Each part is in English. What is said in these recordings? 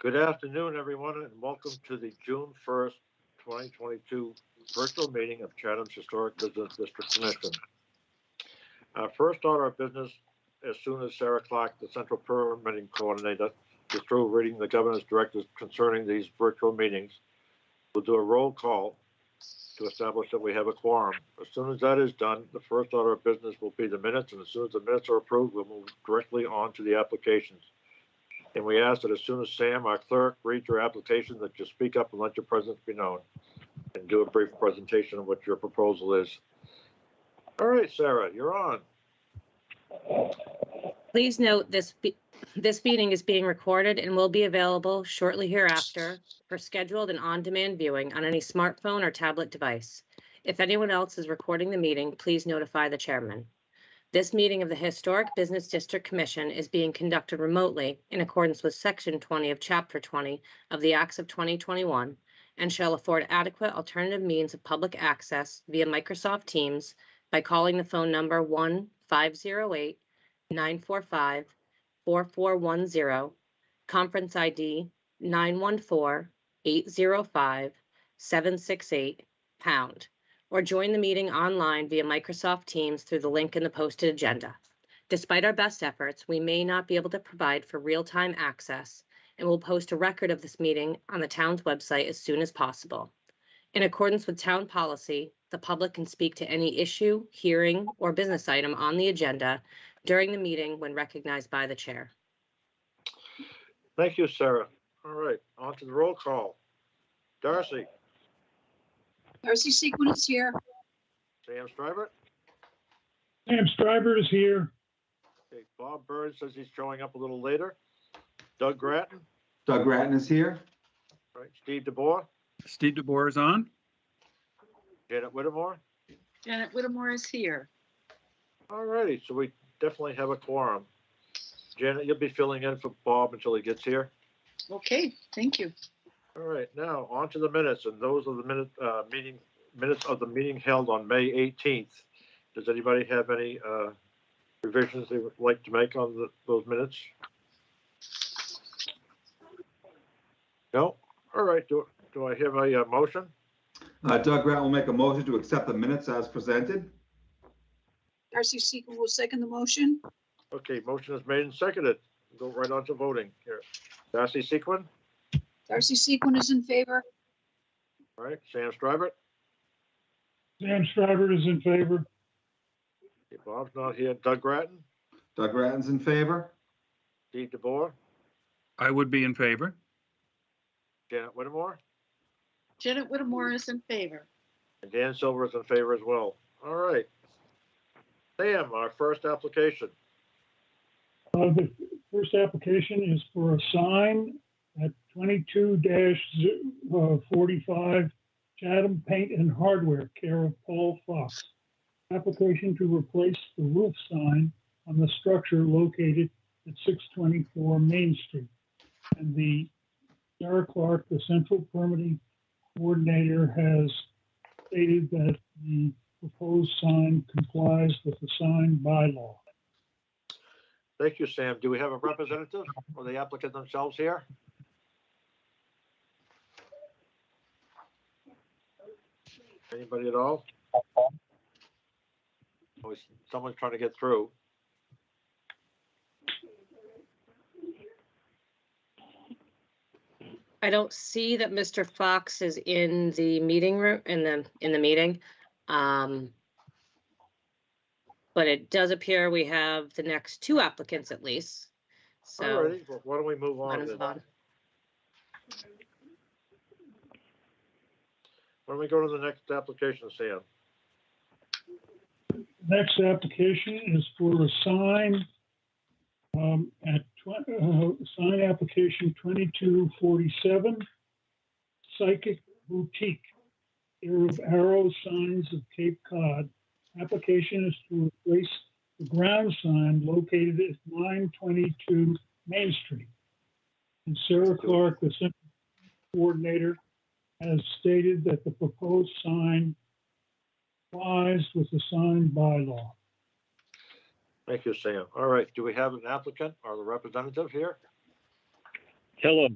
Good afternoon, everyone, and welcome to the June 1st, 2022 virtual meeting of Chatham's Historic Business District Commission. Our first order of business, as soon as Sarah Clark, the Central Permitting Coordinator, is through reading the Governor's directives concerning these virtual meetings, we'll do a roll call to establish that we have a quorum. As soon as that is done, the first order of business will be the minutes, and as soon as the minutes are approved, we'll move directly on to the applications. And we ask that as soon as Sam, our clerk, reads your application, that you speak up and let your presence be known and do a brief presentation of what your proposal is. All right, Sarah, you're on. Please note this meeting is being recorded and will be available shortly hereafter for scheduled and on-demand viewing on any smartphone or tablet device. If anyone else is recording the meeting, please notify the chairman. This meeting of the Historic Business District Commission is being conducted remotely in accordance with Section 20 of Chapter 20 of the Acts of 2021 and shall afford adequate alternative means of public access via Microsoft Teams by calling the phone number 1-508-945-4410, conference ID 914-805-768#, or join the meeting online via Microsoft Teams through the link in the posted agenda. Despite our best efforts, we may not be able to provide for real-time access and will post a record of this meeting on the town's website as soon as possible. In accordance with town policy, the public can speak to any issue, hearing, or business item on the agenda during the meeting when recognized by the chair. Thank you, Sarah. All right, on to the roll call. Darcy. Darcy Sequin is here. Sam Strybert. Sam Strybert is here. Okay, Bob Bird says he's showing up a little later. Doug Grattan. Doug Grattan is here. All right, Steve DeBoer. Steve DeBoer is on. Janet Whittemore. Janet Whittemore is here. All righty, so we definitely have a quorum. Janet, you'll be filling in for Bob until he gets here. Okay, thank you. All right, now on to the minutes, and those are the minutes of the meeting held on May 18th. Does anybody have any revisions they would like to make on those minutes? No? All right, do I have a motion? Doug Grattan will make a motion to accept the minutes as presented. Darcy Sequin will second the motion. Okay, motion is made and seconded. Go right on to voting here. Darcy Sequin? Darcy Sequin is in favor. All right, Sam Strybert? Sam Strybert is in favor. Okay, Bob's not here. Doug Grattan? Doug Grattan's in favor. Steve DeBoer? I would be in favor. Janet Whittemore? Janet Whittemore is in favor. And Dan Silver is in favor as well. All right. Sam, our first application. The first application is for a sign at 22-45 Chatham Paint and Hardware, care of Paul Fox. Application to replace the roof sign on the structure located at 624 Main Street. And the Sarah Clark, the Central Permitting Coordinator, has stated that the proposed sign complies with the sign bylaw. Thank you, Sam. Do we have a representative or the applicant themselves here? Anybody at all? Oh, someone's trying to get through. I don't see that Mr. Fox is in the meeting room, in the meeting. But it does appear we have the next two applicants at least. So Alrighty, well, why don't we move on? Why don't we go to the next application, Sam? Next application is for a sign at sign application 2247, Psychic Boutique, care of Arrow Signs of Cape Cod. Application is to replace the ground sign located at 922 Main Street. And Sarah Clark, the Central Coordinator, has stated that the proposed sign complies with the sign bylaw. Thank you, Sam. All right, do we have an applicant or the representative here? Hello,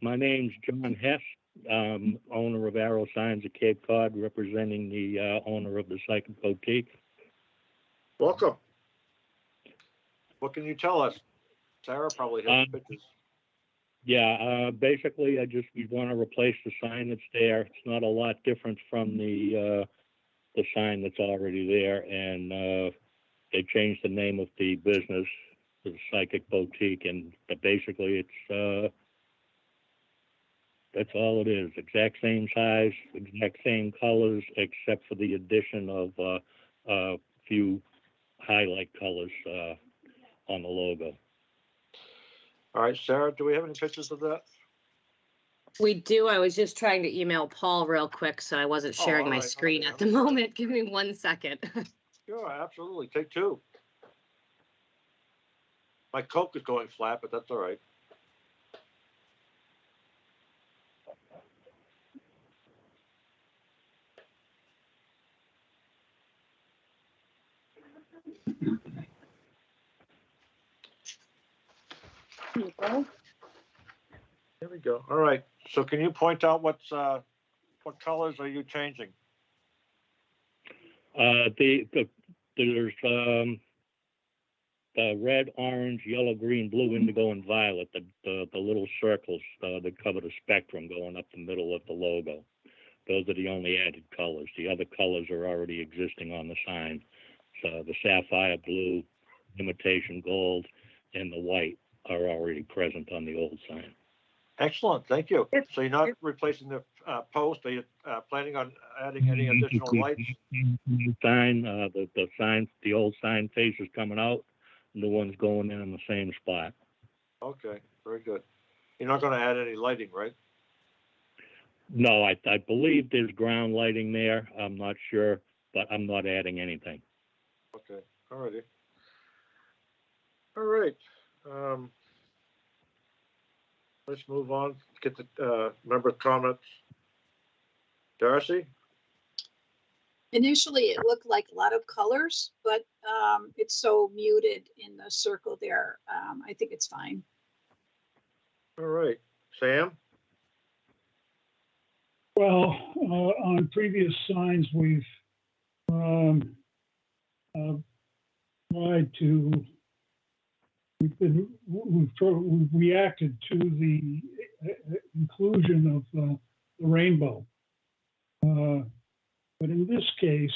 my name's John Hess, owner of Arrow Signs of Cape Cod, representing the owner of the Psychic Boutique. Welcome. What can you tell us? Sarah probably has the pictures. Yeah, basically, we want to replace the sign that's there. It's not a lot different from the sign that's already there, and they changed the name of the business to the Psychic Boutique, and basically, it's that's all it is. Exact same size, exact same colors, except for the addition of a few highlight colors on the logo. All right, Sarah, do we have any pictures of that? We do. I was just trying to email Paul real quick, so I wasn't sharing all my right, screen okay, at the moment. Give me 1 second. Sure, absolutely. Take two. My Coke is going flat, but that's all right. Here we go. All right. So can you point out what colors are you changing? There's the red, orange, yellow, green, blue, indigo, and violet. The little circles that cover the spectrum going up the middle of the logo. Those are the only added colors. The other colors are already existing on the sign. So the sapphire blue, imitation gold, and the white are already present on the old sign. Excellent. Thank you. So you're not replacing the post. Are you planning on adding any additional lights? Sign, the sign, the old sign face is coming out. New one's going in the same spot. Okay, very good. You're not going to add any lighting, right? No, I believe there's ground lighting there. I'm not sure, but I'm not adding anything. Okay, all righty. All right. Let's move on. Get the member comments. Darcy? Initially, it looked like a lot of colors, but it's so muted in the circle there. I think it's fine. All right. Sam? Well, on previous signs, we've tried to, we've reacted to the inclusion of the rainbow. But in this case,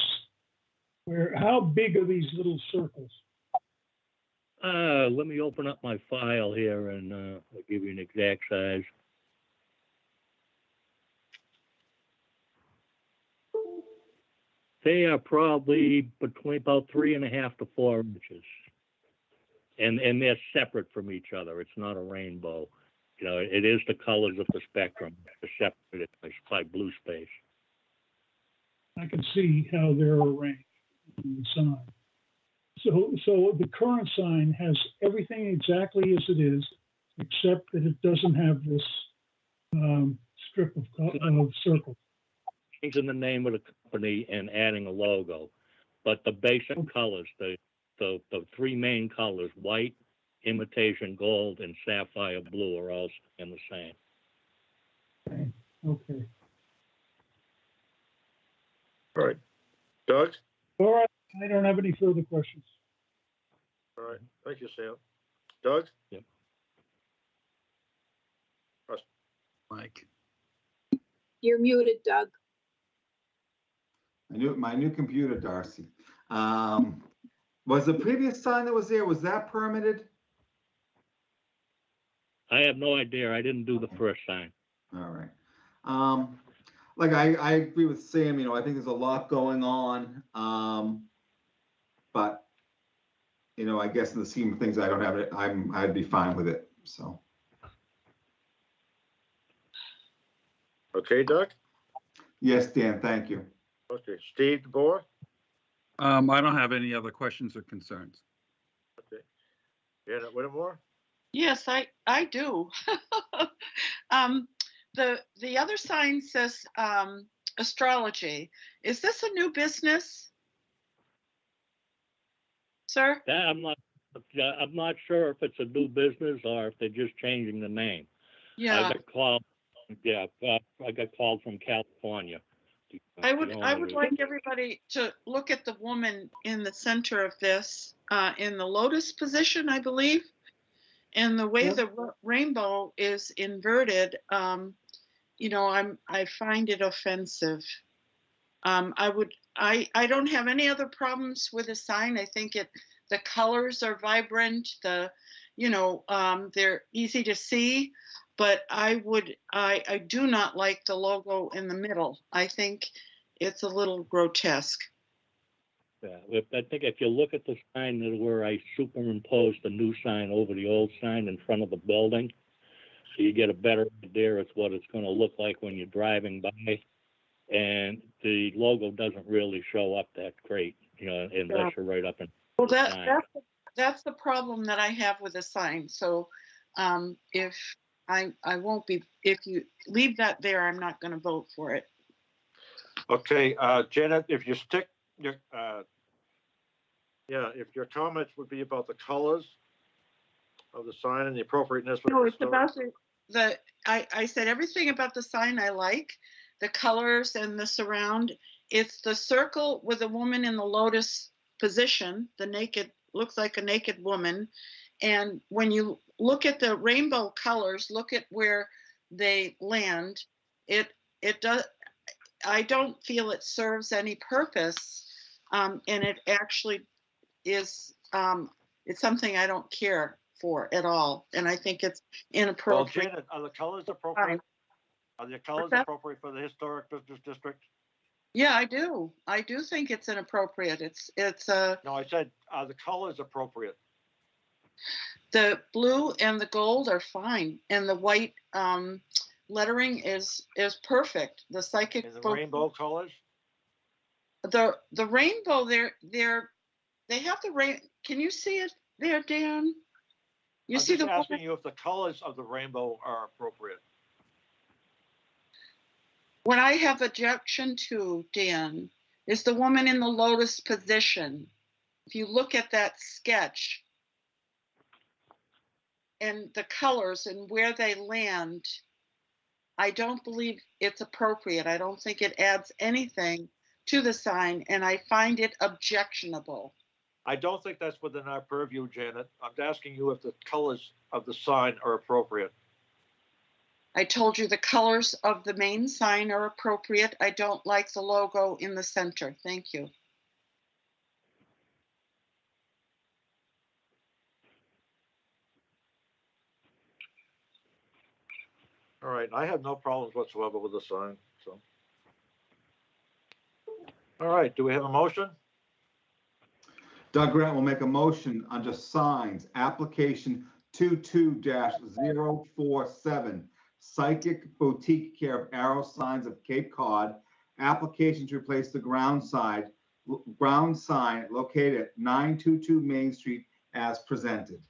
how big are these little circles? Let me open up my file here and I'll give you an exact size. They are probably between about 3.5 to 4 inches. And they're separate from each other. It's not a rainbow. You know, it is the colors of the spectrum. They're separated by blue space. I can see how they're arranged in the sign. So the current sign has everything exactly as it is, except that it doesn't have this strip of circles. Changing the name of the company and adding a logo, but the basic colors, the three main colors, white, imitation gold, and sapphire blue, are all in the same. Okay. All right. Doug? All right. I don't have any further questions. All right. Thank you, Sam. Doug? Yep. Mike. You're muted, Doug. My new computer, Darcy. Was the previous sign that was there, was that permitted? I have no idea. I didn't do the first sign. All right. Like I agree with Sam, you know, I think there's a lot going on. But you know, I guess in the scheme of things, I don't have it. I'd be fine with it. So. Okay, Doug? Yes, Dan, thank you. Okay. Steve DeBoer? I don't have any other questions or concerns. Okay. Janet Whittemore? Yes, I do. The other sign says astrology. Is this a new business, sir? I'm not sure if it's a new business or if they're just changing the name. Yeah, I got called, I got called from California. I The would owner is- like everybody to look at the woman in the center of this, in the lotus position, I believe. And the way Yep. the rainbow is inverted, you know, I find it offensive. I don't have any other problems with the sign. I think the colors are vibrant, you know, they're easy to see, but I do not like the logo in the middle. I think it's a little grotesque. Yeah, I think if you look at the sign that where I superimposed the new sign over the old sign in front of the building, so you get a better idea of what it's gonna look like when you're driving by. And the logo doesn't really show up that great, you know, unless you're right up in Well, the sign. that's the problem that I have with the sign. So, if I won't be, if you leave that there, I'm not going to vote for it. Okay, Janet, if you stick your, if your comments would be about the colors of the sign and the appropriateness. of No, the it's story. about I said everything about the sign I like, the colors and the surround. It's the circle with a woman in the lotus position, the naked, looks like a naked woman. And when you look at the rainbow colors, look at where they land, it does, I don't feel it serves any purpose. And it actually is, it's something I don't care for at all. And I think it's Well, inappropriate. Janet, are the colors appropriate? Are the colors that? appropriate for the historic business district? Yeah, I do. I do think it's inappropriate. It's No, I said, are the colors appropriate? the blue and the gold are fine, and the white lettering is perfect. The psychic And the folk- rainbow colors? the rainbow, they have the rain. Can you see it there, Dan? You I'm see just the asking you if the colors of the rainbow are appropriate. what I have objection to, Dan, is the woman in the lotus position. If you look at that sketch and the colors and where they land, I don't believe it's appropriate. I don't think it adds anything to the sign, and I find it objectionable. I don't think that's within our purview, Janet. I'm asking you if the colors of the sign are appropriate. I told you the colors of the main sign are appropriate. I don't like the logo in the center. Thank you. All right, I have no problems whatsoever with the sign, so. All right, do we have a motion? Doug Grant will make a motion under signs, application 22-047, Psychic Boutique care of Arrow Signs of Cape Cod, application to replace the ground sign located at 922 Main Street as presented.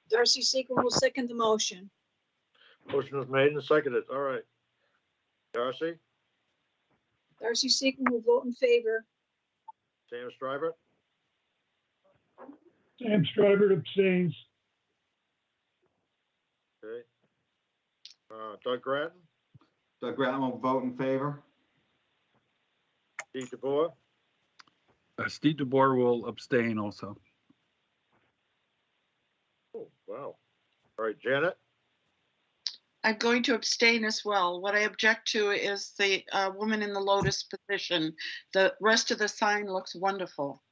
Darcy Seacon will second the motion. Motion is made and seconded. All right. Darcy, Darcy Seacon will vote in favor. Sam Stryver, Sam Stryver abstains. okay. Doug Grattan, Doug Grant will vote in favor. Steve DeBoer, Steve DeBoer will abstain also. oh, wow. All right, Janet, I'm going to abstain as well. What I object to is the woman in the lotus position. The rest of the sign looks wonderful.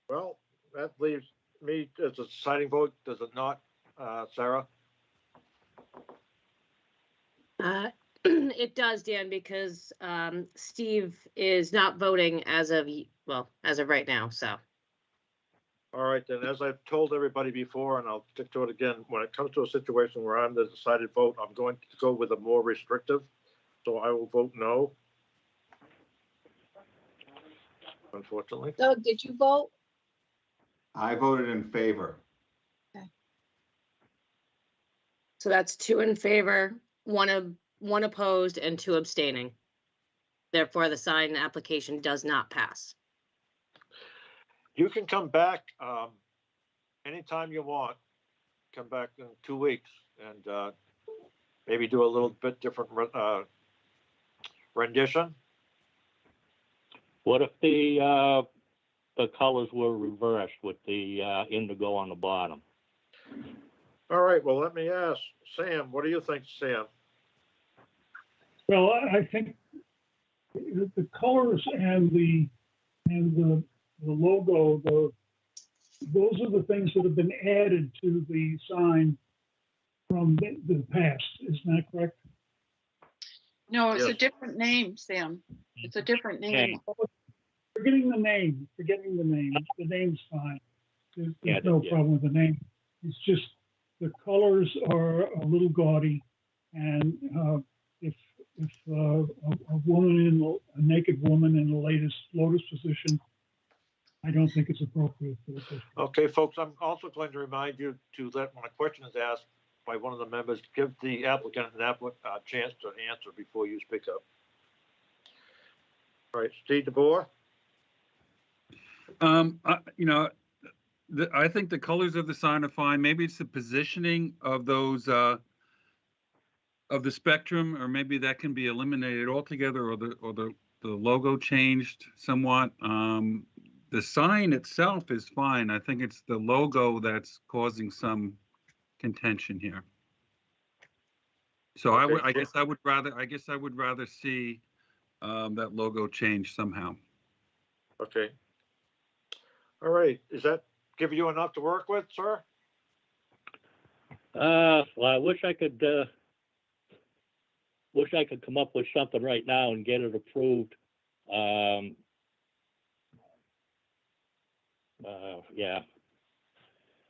well, that leaves me as a deciding vote, does it not, Sarah? It does, Dan, because Steve is not voting as of right now, so. All right, then, as I've told everybody before, and I'll stick to it again, when it comes to a situation where I'm the decided vote, I'm going to go with a more restrictive, so I will vote no. Unfortunately. Doug, did you vote? I voted in favor. So that's 2 in favor, 1 opposed, and 2 abstaining. Therefore, the sign application does not pass. You can come back anytime you want. Come back in 2 weeks and maybe do a little bit different rendition. What if the colors were reversed with the indigo on the bottom? All right, well, let me ask Sam, what do you think, Sam? Well, I think the colors and the logo, those are the things that have been added to the sign from the past. Isn't that correct? No, it's a Yes. different name, Sam. It's a different name. Forgetting the name. The name's fine. There's Yeah, no yeah. problem with the name. It's just the colors are a little gaudy, and if a naked woman in the latest lotus position, I don't think it's appropriate for the district. Okay, folks, I'm also going to remind you to let, when a question is asked by one of the members, give the applicant a chance to answer before you speak up. All right, Steve DeBoer? I think the colors of the sign are fine. Maybe it's the positioning of those, of the spectrum, or maybe that can be eliminated altogether, or the logo changed somewhat. The sign itself is fine. I think it's the logo that's causing some contention here. So Okay, I guess I would rather see that logo change somehow. Okay. All right, is that give you enough to work with, sir? Well, I wish I could come up with something right now and get it approved. Yeah.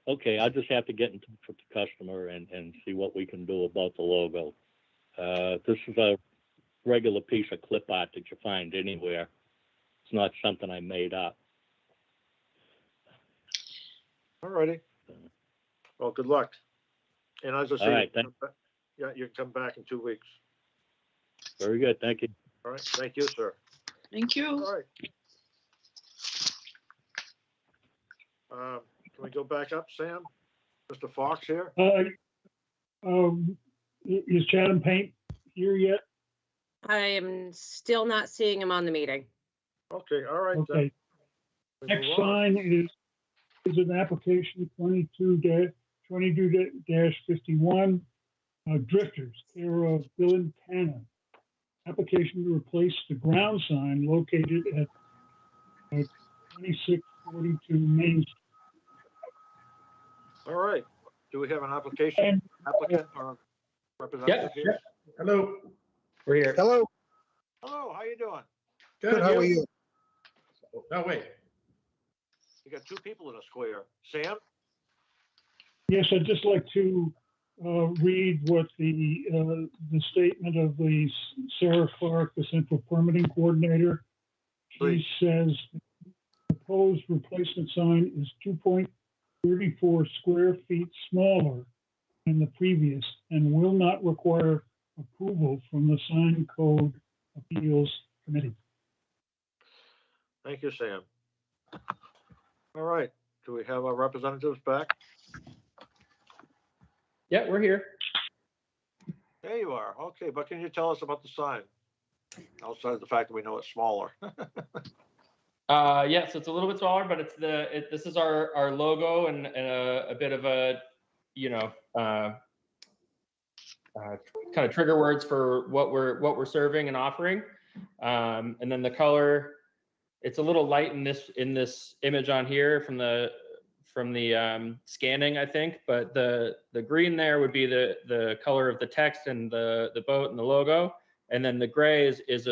Okay, I'll just have to get in touch with the customer and see what we can do about the logo. This is a regular piece of clip art that you find anywhere. It's not something I made up. All righty. Well, good luck. And as I say, All right, yeah, you can come back in 2 weeks. Very good, thank you. All right, thank you, sir. Thank you. All right. Can we go back up, Sam? Mr. Fox here? Is Chatham Paint here yet? I am still not seeing him on the meeting. Okay, all right. Okay. Then. Next Move on. sign is an application 22-51, Drifters, care of Bill and Tanner. Application to replace the ground sign located at 2642 Main Street. All right. Do we have an applicant or representative here? Hello. We're here. Hello. Hello, how you doing? Good. How are you? Oh, wait. You got two people in a square. Sam? Yes, I'd just like to read what the statement of the Sarah Clark, the Central Permitting Coordinator. Please. She says the proposed replacement sign is 2.34 square feet smaller than the previous and will not require approval from the Sign Code Appeals Committee. Thank you, Sam. All right. Do we have our representatives back? Yeah, we're here. There you are. Okay, but can you tell us about the sign? Outside of the fact that we know it's smaller. Yeah, so it's a little bit smaller, but this is our logo and a bit of a, kind of trigger words for what we're serving and offering. And then the color, it's a little light in this image on here from the scanning, I think, but the green there would be the color of the text and the boat and the logo, and then the gray is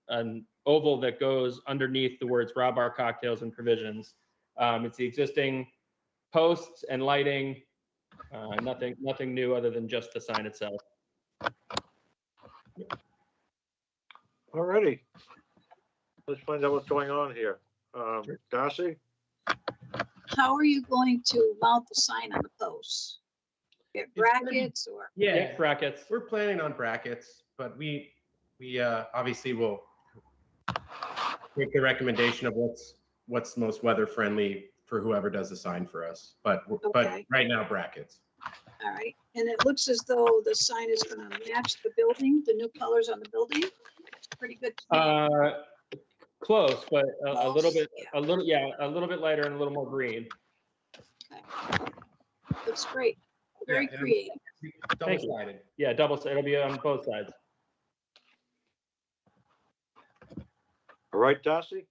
an oval that goes underneath the words Raw Bar Cocktails and Provisions. It's the existing posts and lighting, nothing new other than just the sign itself. All righty. Let's find out what's going on here. Darcy? How are you going to mount the sign on the posts? Get brackets or? Yeah, brackets. We're planning on brackets, but we obviously will make the recommendation of what's what's most weather friendly for whoever does the sign for us. But Okay. right now, brackets. All right, and it looks as though the sign is gonna match the building, the new colors on the building. Pretty good. to me. Close, but a little bit, Yeah. a little bit lighter and a little more green. Okay. Looks great. Very Yeah, creative. Double sided. Yeah, it'll be on both sides. All right, Darcy?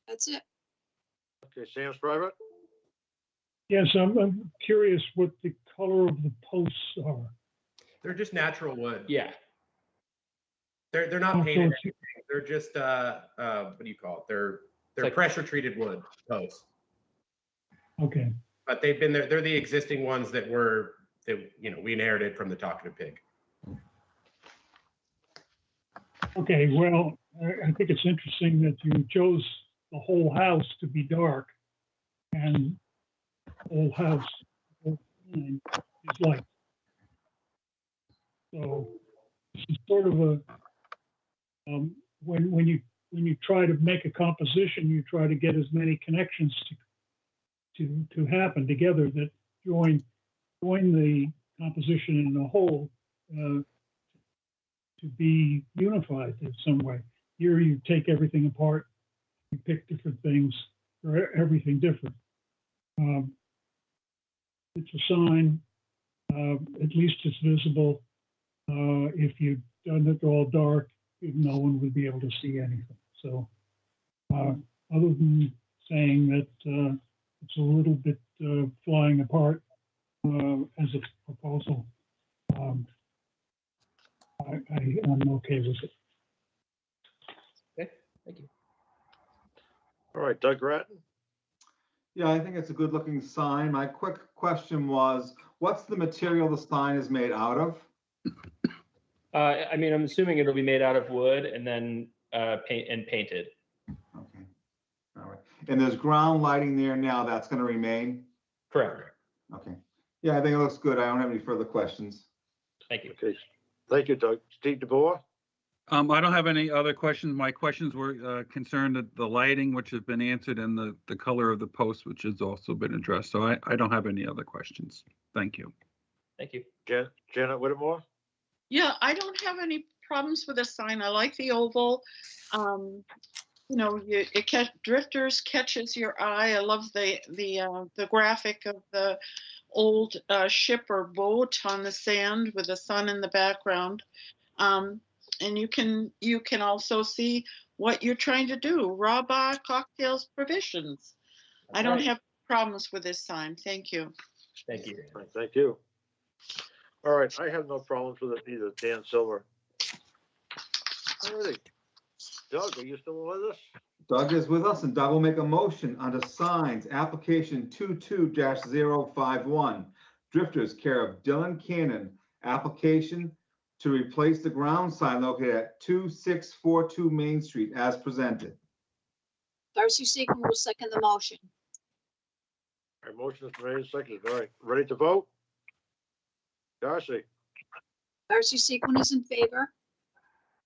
That's it. Okay, Sam Stryver? Yes, I'm curious what the color of the posts are. They're just natural wood. Yeah. They're not Oh, so painted. it's- Anything. They're just what do you call it? They're like- pressure treated wood posts. Okay, But they've been there. They're the existing ones that we inherited from the Talkative Pig. okay, well, I think it's interesting that you chose the whole house to be dark and whole house whole sign is light. So this is sort of a, when you try to make a composition, you try to get as many connections to happen together that join the composition in the whole to be unified in some way. Here you take everything apart, you pick different things for everything different. It's a sign, at least it's visible. If you'd done it all dark, no one would be able to see anything. So other than saying that it's a little bit flying apart as a proposal, I'm okay with it. Okay, thank you. All right, Doug Grattan? Yeah, I think it's a good looking sign. My quick question was, what's the material the sign is made out of? I mean, I'm assuming it'll be made out of wood and then painted. Okay, all right. And there's ground lighting there now, that's gonna remain? Correct. Okay. Yeah, I think it looks good. I don't have any further questions. Thank you. Okay, thank you, Doug. Steve DeBoer? I don't have any other questions. My questions were concerned that the lighting, which has been answered, and the color of the post, which has also been addressed. So I don't have any other questions. Thank you. Thank you. Janet Whittemore? Yeah, I don't have any problems with this sign. I like the oval. Drifters catches your eye. I love the graphic of the old ship or boat on the sand with the sun in the background. And you can also see what you're trying to do: raw bar, cocktails, provisions. I don't have problems with this sign. Thank you. Thank you. All right, thank you. All right, I have no problems with it either, Dan Silver. All righty. Doug, are you still with us? Doug is with us, and Doug will make a motion under signs, application 22-051. Drifters, care of Dylan Cannon, application to replace the ground sign located at 2642 Main Street as presented. Darcy Seacon will second the motion. All right, motion is made and seconded. All right, ready to vote? Darcy? Darcy Seacon is in favor.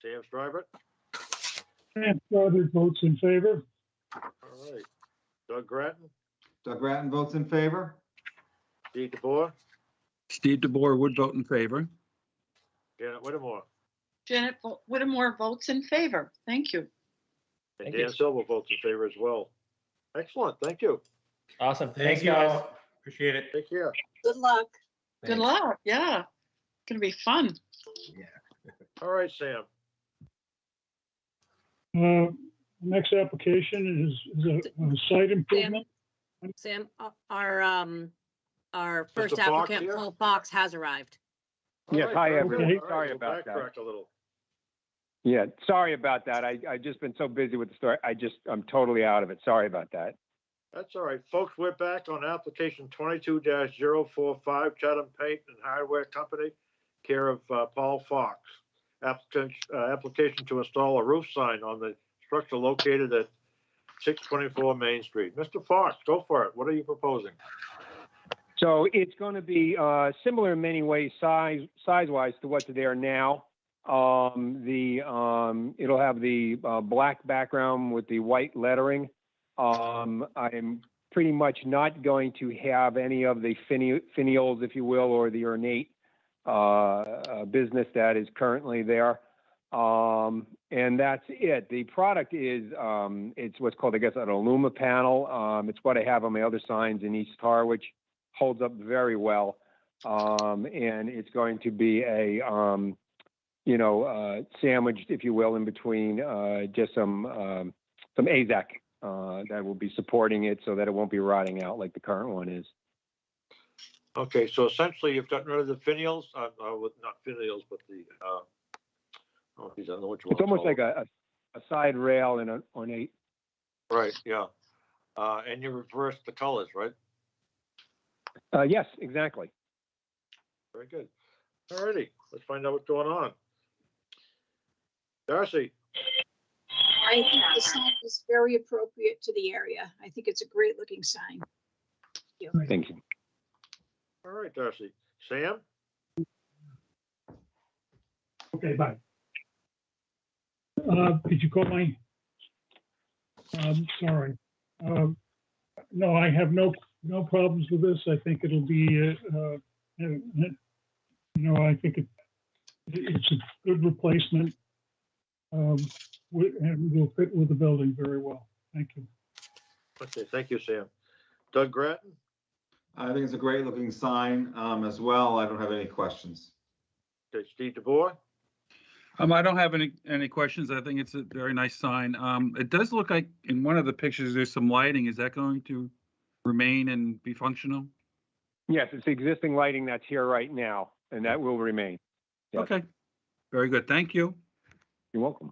Sam Stryver? And Stryver votes in favor. All right. Doug Grattan? Doug Grattan votes in favor. Steve DeBoer? Steve DeBoer would vote in favor. Janet Whittemore? Janet Whittemore votes in favor. Thank you. And Thank Dan you. Silver votes in favor as well. Excellent, thank you. Awesome. Thank Thanks, you guys. all. Appreciate it. Take care. Good luck. Good Thanks. luck. Yeah, it's gonna be fun. All right, Sam. Next application is a site improvement. Sam, our first Fox applicant, here? Paul Fox, has arrived. All Yes, right, hi, very everyone. good. All Sorry right, we'll about that. backtrack a little. Yeah, sorry about that. I just been so busy with the story. I'm totally out of it. Sorry about that. That's all right, folks. We're back on application 22-045 Chatham Paint and Hardware Company, care of Paul Fox. Application to install a roof sign on the structure located at 624 Main Street. Mr. Fox, go for it. What are you proposing? So it's going to be similar in many ways, size-wise to what's there now. It'll have the black background with the white lettering. I'm pretty much not going to have any of the finials, if you will, or the ornate business that is currently there. And that's it. The product is, it's what's called, I guess, an Aluma panel. It's what I have on my other signs in East Harwich. Holds up very well. And it's going to be a, sandwiched, if you will, in between just some AZAC that will be supporting it so that it won't be rotting out like the current one is. Okay, so essentially you've gotten rid of the finials, not finials, but the, oh, geez, I don't know what you want It's to almost call like a side rail and an ornate. Right, yeah. And you reverse the colors, right? Yes, exactly. Very good. All righty, let's find out what's going on. Darcy, I think the sign is very appropriate to the area. I think it's a great looking sign. Thank you. all right, Darcy. Sam? Okay, bye. Did you call my? Sorry. No, I have no problems with this. I think it'll be, I think it's a good replacement. And will fit with the building very well. Thank you. Okay, thank you, Sam. Doug Grattan? I think it's a great looking sign as well. I don't have any questions. Okay, Steve DeVore? I don't have any questions. I think it's a very nice sign. It does look like in one of the pictures, there's some lighting. Is that going to remain and be functional? Yes, it's the existing lighting that's here right now, and that will remain. Yes. Okay, very good. Thank you. You're welcome.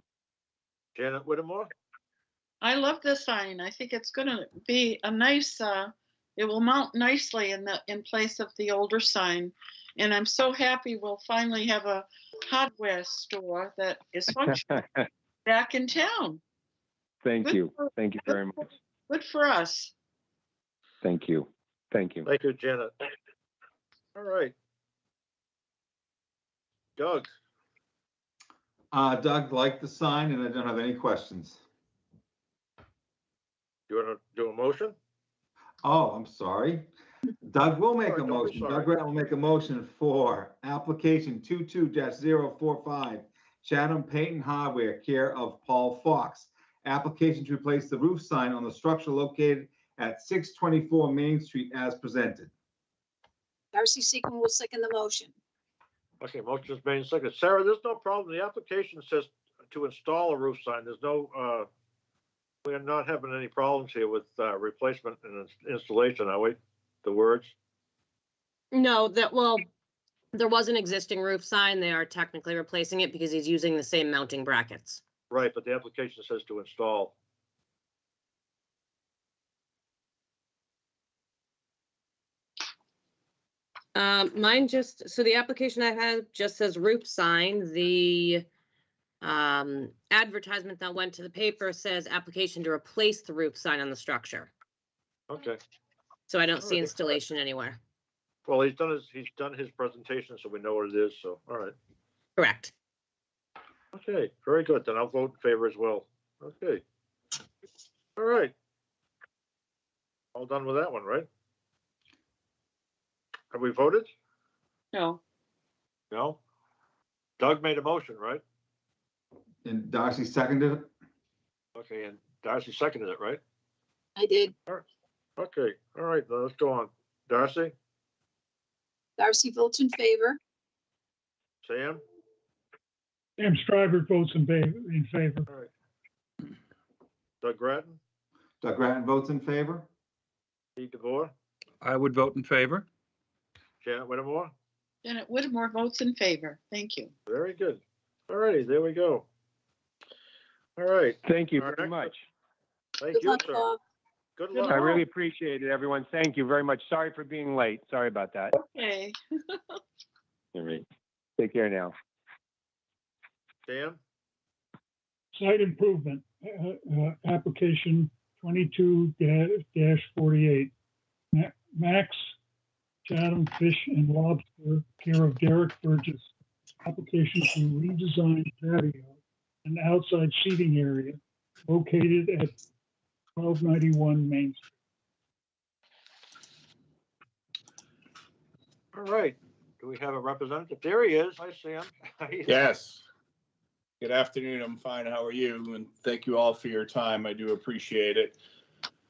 Janet Whittemore? I love this sign. I think it's going to be a nice, it will mount nicely in place of the older sign. And I'm so happy we'll finally have a hardware store that is functional back in town. Thank you. Thank you very much. Good for us. Thank you. Thank you. Thank you, Janet. All right. Doug? Doug liked the sign and I don't have any questions. You want to do a motion? Oh, I'm sorry. Doug will make a Don't be motion. sorry. Doug Grant will make a motion for application 22-045, Chatham Paint and Hardware, care of Paul Fox. Application to replace the roof sign on the structure located at 624 Main Street as presented. Darcy Seacon will second the motion. Okay, motion is made and seconded. Sarah, there's no problem. The application says to install a roof sign. There's no, we are not having any problems here with replacement and installation, are we? The words? No, there was an existing roof sign. They are technically replacing it because he's using the same mounting brackets. Right, but the application says to install. Mine so the application I have just says roof sign. The advertisement that went to the paper says application to replace the roof sign on the structure. Okay. So I don't see Alrighty. installation anywhere. Well, he's done his presentation, so we know what it is. So, all right. Correct. Okay, very good. Then I'll vote in favor as well. Okay. All right. All done with that one, right? Have we voted? No. No? Doug made a motion, right? And Darcy seconded it. Okay, and Darcy seconded it, right? I did. Okay, all right, then let's go on. Darcy, Darcy votes in favor. Sam? Sam Stryver votes in favor. All right. Doug Grattan, Doug Grattan votes in favor. Steve DeVore, I would vote in favor. Janet Whittemore. Janet Whittemore votes in favor. Thank you. Very good. All righty, there we go. All right. Thank you Our very next- much. Thank Good you, luck, sir. Bob. Good Good luck. I really appreciate it, everyone. Thank you very much. Sorry for being late. Sorry about that. Okay. All right. Take care now. Dan? Site improvement, application 22-48. Max Chatham Fish and Lobster, care of Derek Burgess. Application to redesign patio and outside seating area located at 1291 Main Street. All right. Do we have a representative? There he is. I see him. Yes. Good afternoon. I'm fine. How are you? And thank you all for your time. I do appreciate it.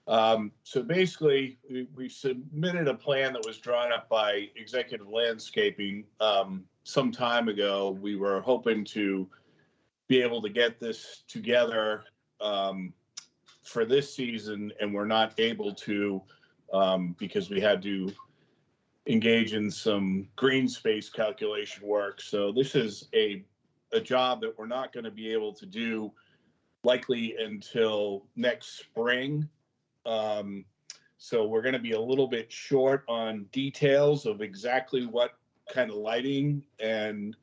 So basically, we submitted a plan that was drawn up by Executive Landscaping some time ago. We were hoping to be able to get this together for this season, and we're not able to because we had to engage in some green space calculation work. So this is a job that we're not going to be able to do likely until next spring. So we're going to be a little bit short on details of exactly what kind of lighting and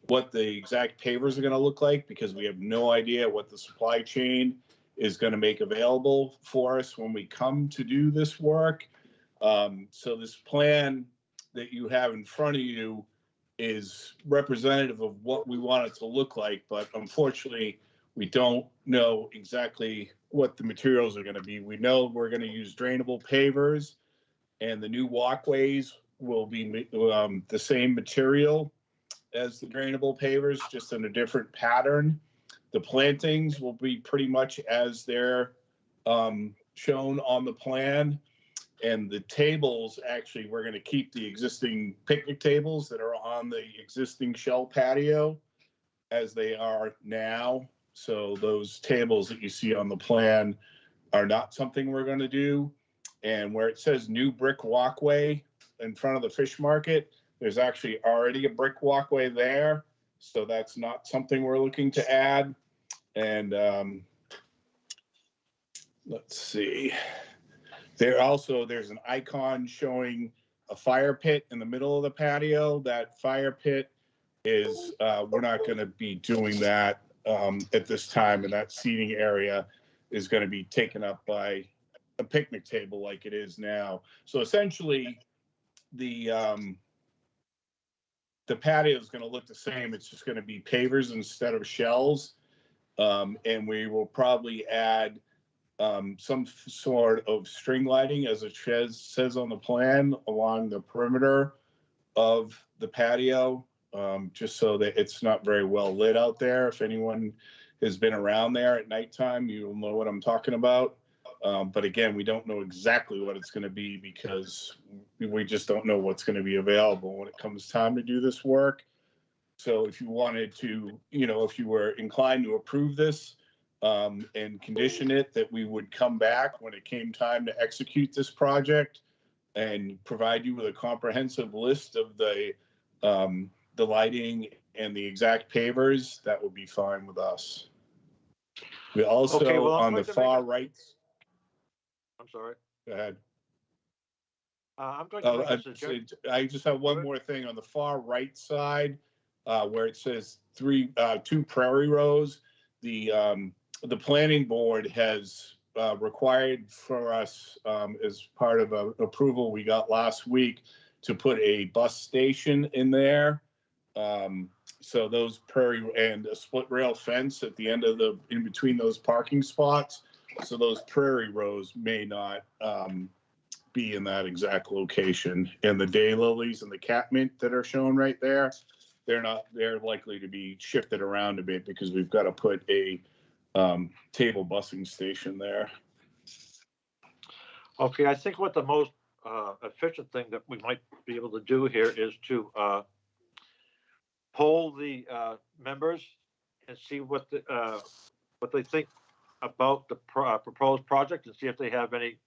what the exact pavers are going to look like, because we have no idea what the supply chain is going to make available for us when we come to do this work. So this plan that you have in front of you is representative of what we want it to look like, but unfortunately, we don't know exactly what the materials are going to be. We know we're going to use drainable pavers, and the new walkways will be the same material as the drainable pavers, just in a different pattern. The plantings will be pretty much as they're shown on the plan. And the tables, actually, we're going to keep the existing picnic tables that are on the existing shell patio as they are now. So those tables that you see on the plan are not something we're going to do. And where it says new brick walkway in front of the fish market, there's actually already a brick walkway there. So that's not something we're looking to add. And let's see. There's an icon showing a fire pit in the middle of the patio. That fire pit is, we're not going to be doing that at this time, and that seating area is going to be taken up by a picnic table like it is now. So essentially, the patio is going to look the same. It's just going to be pavers instead of shells, and we will probably add some sort of string lighting, as it says on the plan, along the perimeter of the patio, just so that it's not very well lit out there. If anyone has been around there at nighttime, you'll know what I'm talking about. But again, we don't know exactly what it's going to be, because we just don't know what's going to be available when it comes time to do this work. So if you wanted to, if you were inclined to approve this, and condition it that we would come back when it came time to execute this project and provide you with a comprehensive list of the lighting and the exact pavers, that would be fine with us. We also, Okay, well, on the far right. I'm sorry. Go ahead. I'm going to make a suggestion. I just have one more thing on the far right side, where it says 2 prairie rows. The planning board has required for us, as part of an approval we got last week, to put a bus station in there. So those and a split rail fence at the end of in between those parking spots. So those prairie rows may not be in that exact location. And the daylilies and the catmint that are shown right there, they're likely to be shifted around a bit, because we've got to put a table busing station there. Okay, I think what the most efficient thing that we might be able to do here is to poll the members and see what they think about the proposed project, and see if they have any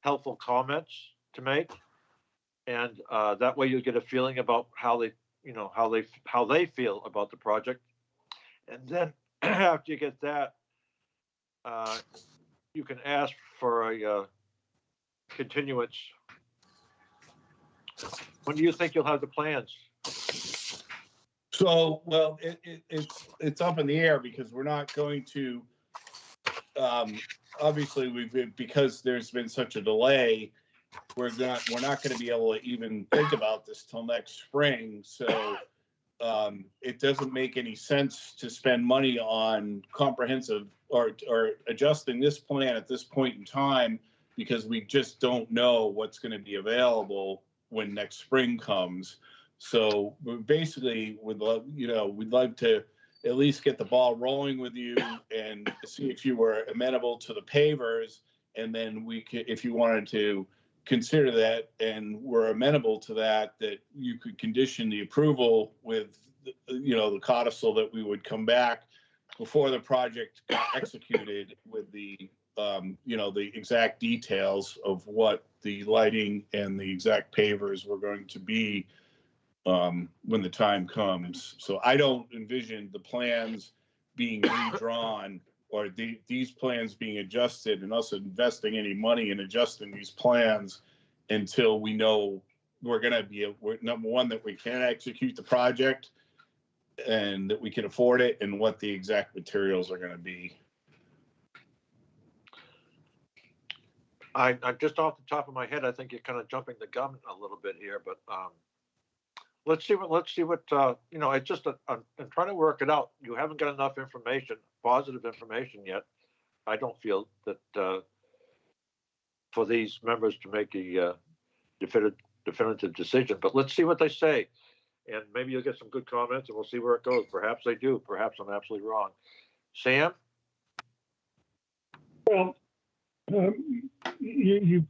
helpful comments to make, and that way you get a feeling about how they feel about the project. And then after you get that, you can ask for a continuance. When do you think you'll have the plans? So, well, it's up in the air, because we're not going to, obviously because there's been such a delay, we're not going to be able to even think about this till next spring. So it doesn't make any sense to spend money on comprehensive or adjusting this plan at this point in time, because we just don't know what's going to be available when next spring comes. So we basically would love, we'd love to at least get the ball rolling with you and see if you were amenable to the pavers. And then we could, if you wanted to consider that and were amenable to that, that you could condition the approval with, the codicil that we would come back before the project got executed with the, the exact details of what the lighting and the exact pavers were going to be when the time comes. So I don't envision the plans being redrawn or these plans being adjusted and us investing any money in adjusting these plans until we know we're number one, that we can execute the project and that we can afford it and what the exact materials are going to be. I just off the top of my head, I think you're kind of jumping the gun a little bit here, but let's see what it's just I'm trying to work it out. You haven't got enough information, positive information yet. I don't feel that for these members to make a definitive decision, but let's see what they say, and maybe you'll get some good comments, and we'll see where it goes. Perhaps they do. Perhaps I'm absolutely wrong. Sam? Well, you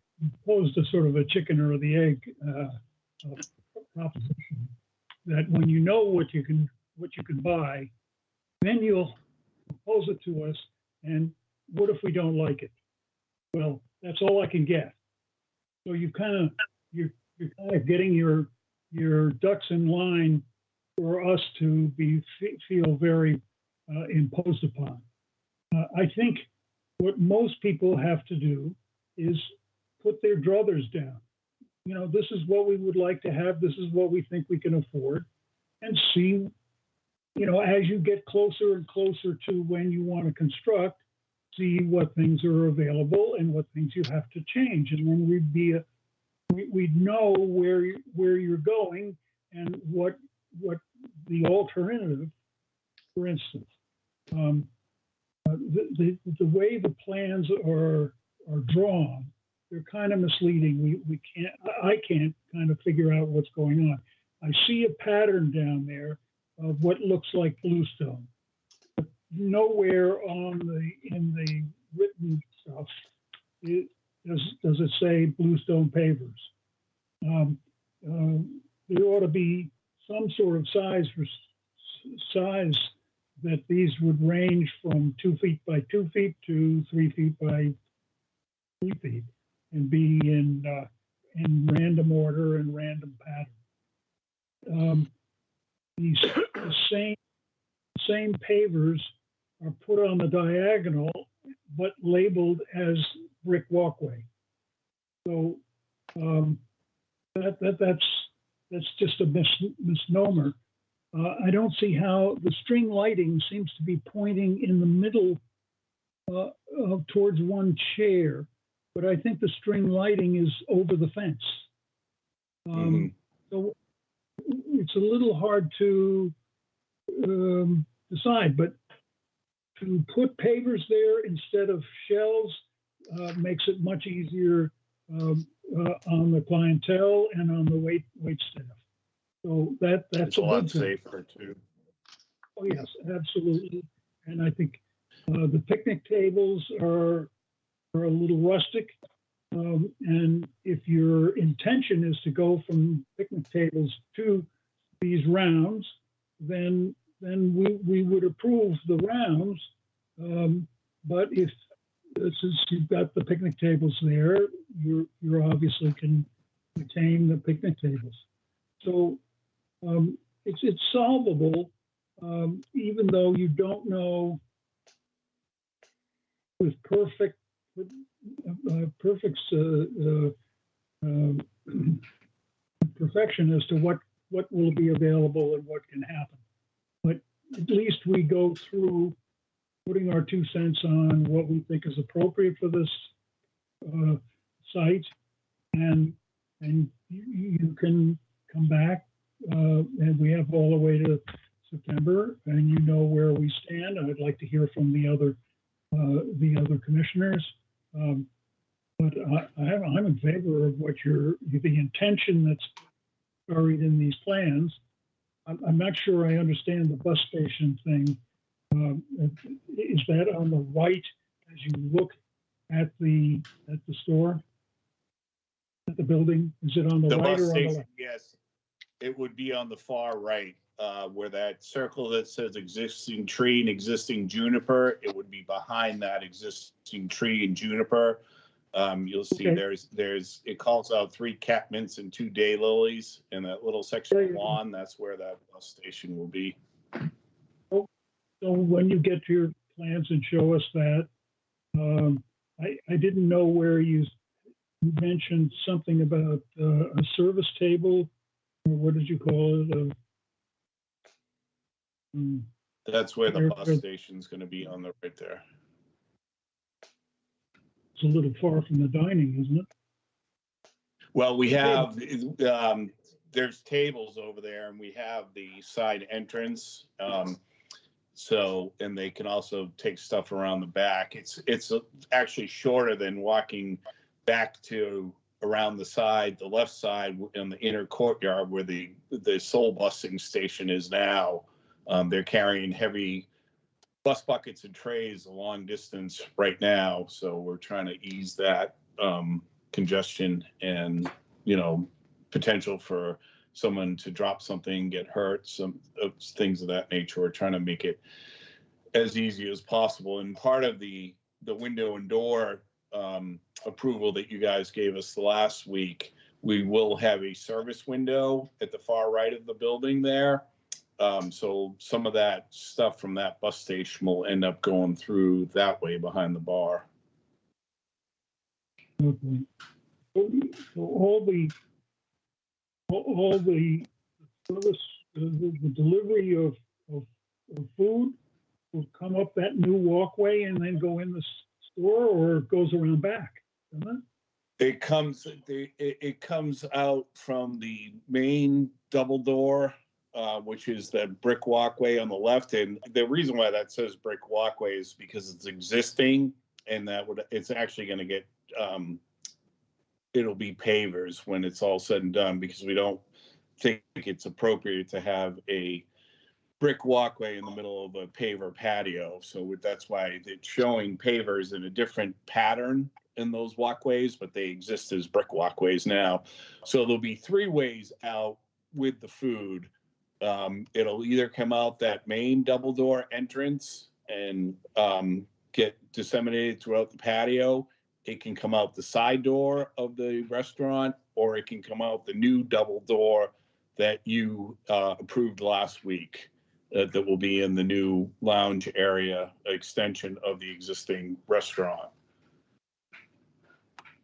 posed a sort of a chicken or the egg proposition, that when you know what you can buy, then you'll propose it to us. And what if we don't like it? Well, that's all I can get. So you're kind of getting your ducks in line for us to feel very imposed upon. I think what most people have to do is put their druthers down. This is what we would like to have. This is what we think we can afford, and see, as you get closer and closer to when you want to construct, see what things are available and what things you have to change. And then we'd know where you're going and what the alternative, for instance. The way the plans are drawn, they're kind of misleading. I can't kind of figure out what's going on. I see a pattern down there of what looks like bluestone, but nowhere in the written stuff does it say bluestone pavers. There ought to be some sort of size that these would range from 2 feet by 2 feet to 3 feet by 3 feet, and be in random order and random pattern. The same pavers are put on the diagonal, but labeled as brick walkway. So that's just a misnomer. I don't see how the string lighting seems to be pointing in the middle towards one chair, but I think the string lighting is over the fence. So it's a little hard to decide, but to put pavers there instead of shells makes it much easier on the clientele and on the wait staff. So that's it's a lot safer too. Oh yes, absolutely. And I think the picnic tables are a little rustic. And if your intention is to go from picnic tables to these rounds, then we would approve the rounds. But if since you've got the picnic tables there, you obviously can retain the picnic tables. So it's solvable, even though you don't know with perfect perfection as to what will be available and what can happen. But at least we go through putting our 2 cents on what we think is appropriate for this site, and you can come back and we have all the way to September, and you know where we stand. I'd like to hear from the other commissioners. But I'm in favor of what the intention that's buried in these plans. I'm not sure I understand the bus station thing. Is that on the right as you look at the store, at the building? Is it on the right bus or on the station, left? yes, it would be on the far right, where that circle that says existing tree and existing juniper, it would be behind that existing tree and juniper. You'll see Okay. there's it calls out 3 catmints and 2 daylilies in that little section of lawn. That's where that bus station will be. So when you get to your plans and show us that, I didn't know where you mentioned something about a service table, or what did you call it? That's where the bus station's going to be on the right there. It's a little far from the dining, isn't it? Well, we have, there's tables over there, and we have the side entrance. So, and they can also take stuff around the back. It's actually shorter than walking back to around the side, the left side in the inner courtyard where the Soul busing station is now. They're carrying heavy bus buckets and trays a long distance right now. So we're trying to ease that congestion and, potential for someone to drop something, get hurt, some things of that nature. We're trying to make it as easy as possible. And part of the window and door approval that you guys gave us last week, we will have a service window at the far right of the building there. So some of that stuff from that bus station will end up going through that way behind the bar. Okay. So all the service, the delivery of food will come up that new walkway and then go in the store, or it goes around back, doesn't it? It comes out from the main double door, which is the brick walkway on the left. And the reason why that says brick walkway is because it's existing, and it's actually going to get it'll be pavers when it's all said and done, because we don't think it's appropriate to have a brick walkway in the middle of a paver patio. So that's why it's showing pavers in a different pattern in those walkways, but they exist as brick walkways now. So there'll be 3 ways out with the food. It'll either come out that main double door entrance and get disseminated throughout the patio. It can come out the side door of the restaurant, or it can come out the new double door that you approved last week. That will be in the new lounge area extension of the existing restaurant.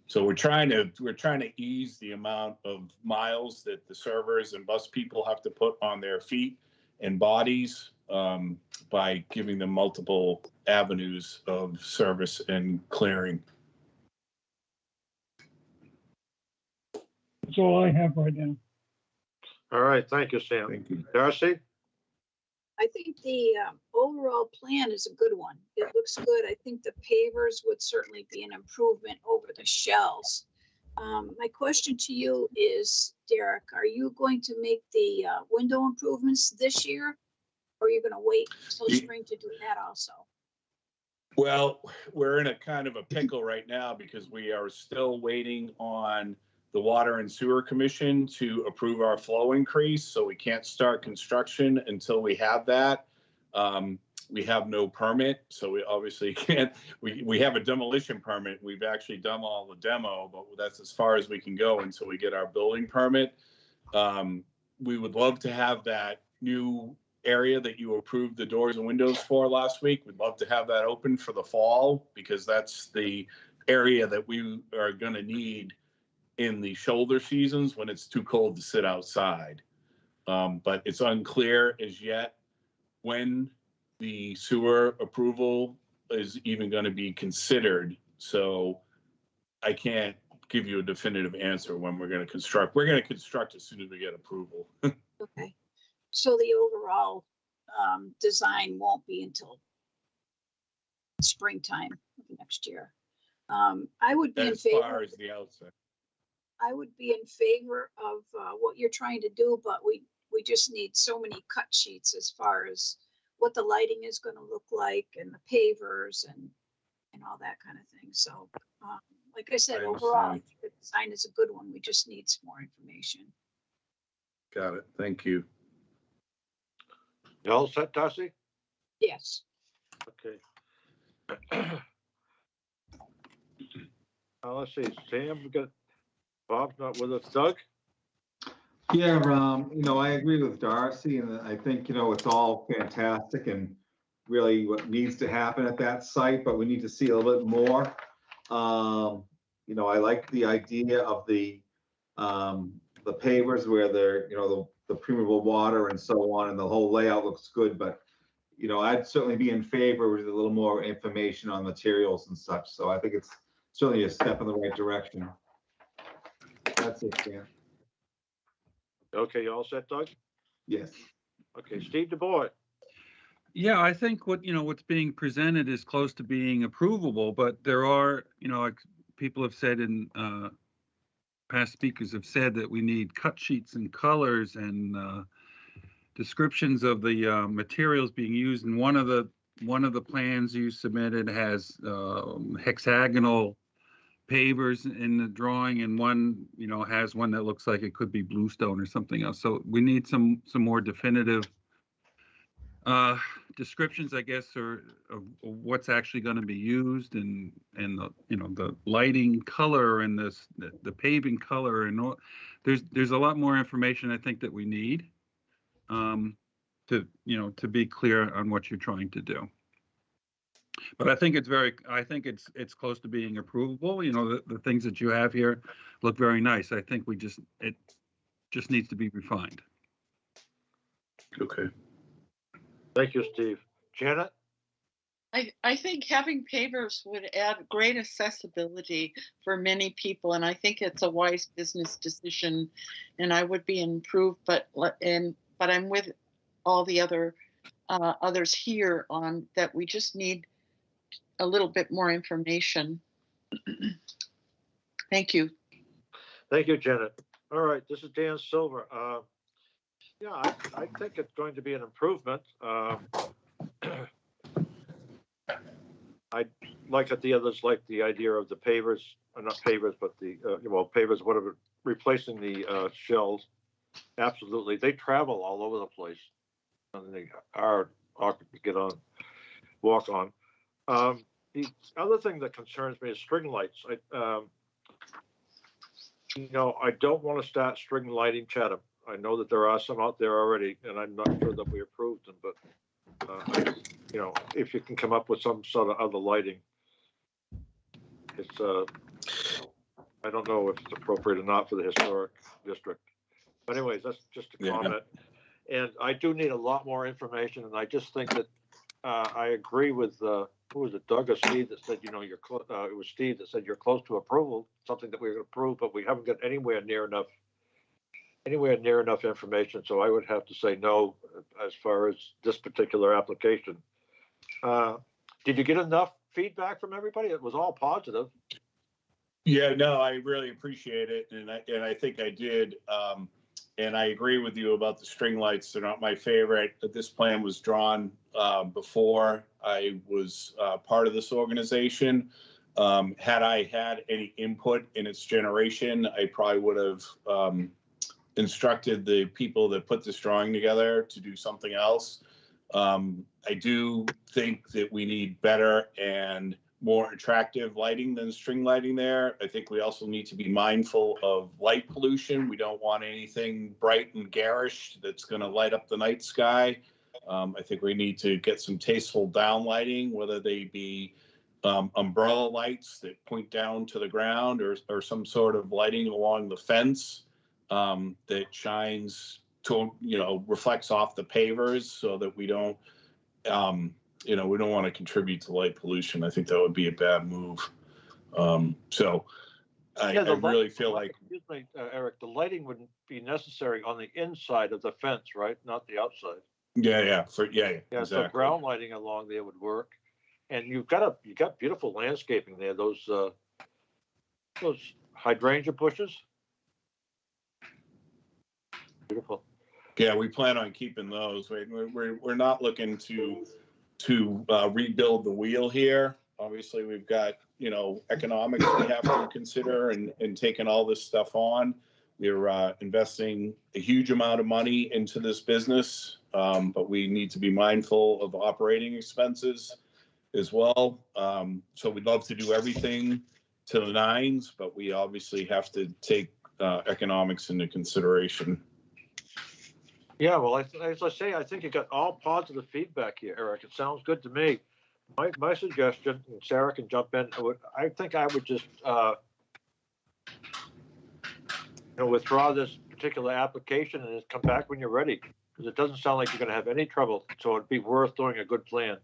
So we're trying to ease the amount of miles that the servers and bus people have to put on their feet and bodies by giving them multiple avenues of service and clearing. That's all I have right now. All right, thank you, Sam. Thank you. Darcy? I think the overall plan is a good one. It looks good. I think the pavers would certainly be an improvement over the shells. My question to you is, Derek, are you going to make the window improvements this year? Or are you going to wait until spring to do that also? Well, we're in a kind of a pickle right now because we are still waiting on the Water and Sewer Commission to approve our flow increase. So we can't start construction until we have that. We have no permit, so we obviously can't. We have a demolition permit. We've actually done all the demo, but that's as far as we can go until we get our building permit. We would love to have that new area that you approved the doors and windows for last week. We'd love to have that open for the fall, because that's the area that we are going to need in the shoulder seasons when it's too cold to sit outside. But it's unclear as yet when the sewer approval is even going to be considered. So I can't give you a definitive answer when we're going to construct. We're going to construct as soon as we get approval. Okay. So the overall design won't be until springtime of next year. I would be in As far favor. as the outset. I would be in favor of what you're trying to do, but we just need so many cut sheets as far as what the lighting is going to look like and the pavers and all that kind of thing. So, like I said, I overall, understand. the design is a good one. We just need some more information. Got it. Thank you. You all set, Darcy? Yes. Okay. Let's see, Sam, we got, Bob's not with us. Doug? Yeah, I agree with Darcy, and I think, it's all fantastic and really what needs to happen at that site, but we need to see a little bit more. I like the idea of the pavers where they're, the permeable water and so on, and the whole layout looks good, but, I'd certainly be in favor with a little more information on materials and such. So I think it's certainly a step in the right direction. That's it, Dan. Okay, you all set, Doug? Yes. Okay, Steve DuBois. Yeah, I think what's being presented is close to being approvable, but there are, like people have said in past speakers have said that we need cut sheets and colors and descriptions of the materials being used. And one of the plans you submitted has hexagonal pavers in the drawing, and one has one that looks like it could be bluestone or something else. So we need some more definitive descriptions, I guess, or of what's actually going to be used, and the the lighting color and the paving color, and all. There's a lot more information I think that we need to be clear on what you're trying to do. But I think it's close to being approvable. The things that you have here look very nice. I think it just needs to be refined. Okay. Thank you, Steve. Janet? I think having pavers would add great accessibility for many people, and I think it's a wise business decision, and I would be improved, but I'm with all the others here on that. We just need a little bit more information. Thank you. Thank you, Janet. All right, this is Dan Silver. Yeah, I think it's going to be an improvement. I like that the others like the idea of the pavers, not pavers, but the pavers, whatever, replacing the shells. Absolutely, they travel all over the place, and they are awkward to get on, walk on. The other thing that concerns me is string lights. I don't want to start string lighting Chatham. I know that there are some out there already, and I'm not sure that we approved them, but if you can come up with some sort of other lighting, it's I don't know if it's appropriate or not for the historic district. But anyways, that's just a comment. And I do need a lot more information, and I just think that I agree with who was it, Doug or Steve, that said you're it was Steve that said you're close to approval, something that we're going to approve, but we haven't got anywhere near enough information. So I would have to say no as far as this particular application. Did you get enough feedback from everybody? It was all positive. Yeah, no, I really appreciate it, and I think I did. And I agree with you about the string lights. They're not my favorite. But this plan was drawn before I was part of this organization. Had I had any input in its generation, I probably would have instructed the people that put this drawing together to do something else. I do think that we need better and more attractive lighting than string lighting there. I think we also need to be mindful of light pollution. We don't want anything bright and garish that's going to light up the night sky. I think we need to get some tasteful downlighting, whether they be umbrella lights that point down to the ground, or some sort of lighting along the fence that shines to, reflects off the pavers, so that we don't we don't want to contribute to light pollution. I think that would be a bad move. So I Yeah, the really light- feel like, Excuse me, Eric, the lighting wouldn't be necessary on the inside of the fence, right? Not the outside. yeah, Yeah, so exactly. ground lighting along there would work. And you got beautiful landscaping there, those hydrangea bushes. Beautiful. Yeah, we plan on keeping those. We're not looking to rebuild the wheel here. Obviously, we've got, economics we have to consider and taking all this stuff on. We're investing a huge amount of money into this business, but we need to be mindful of operating expenses as well. So we'd love to do everything to the nines, but we obviously have to take economics into consideration. Yeah, well, as I say, I think you got all positive feedback here, Eric. It sounds good to me. My suggestion, and Sarah can jump in, I think I would just withdraw this particular application and just come back when you're ready, because it doesn't sound like you're going to have any trouble. So it'd be worth doing a good plan.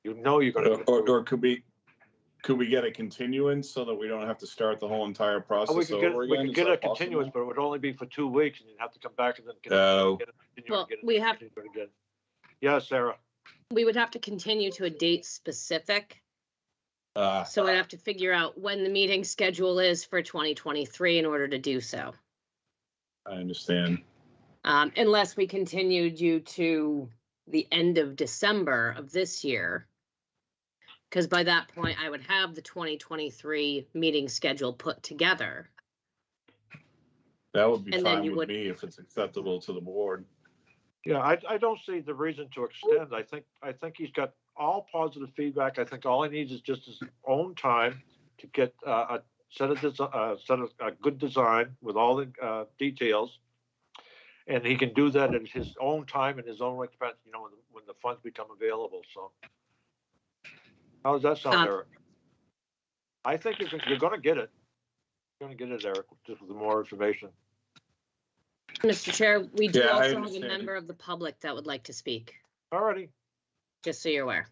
You're going to. Or could we get a continuance so that we don't have to start the whole entire process over again? We could get a possible? continuance, but it would only be for 2 weeks, and you'd have to come back and then Oh. Well, we have- continue it again. Yeah, Sarah. We would have to continue to a date specific. So I'd have to figure out when the meeting schedule is for 2023 in order to do so. I understand. Unless we continued you to the end of December of this year. Because by that point, I would have the 2023 meeting schedule put together. That would be And then fine you with would- me if it's acceptable to the board. Yeah, I don't see the reason to extend. I think he's got all positive feedback. I think all he needs is just his own time to get a good design with all the details, and he can do that at his own time and his own expense. When the funds become available. So, how does that sound, Eric? I think you're going to get it. You're going to get it, Eric, just with more information. Mr. Chair, we do Yeah, I also have a understand. member of the public that would like to speak, Alrighty. just so you're aware.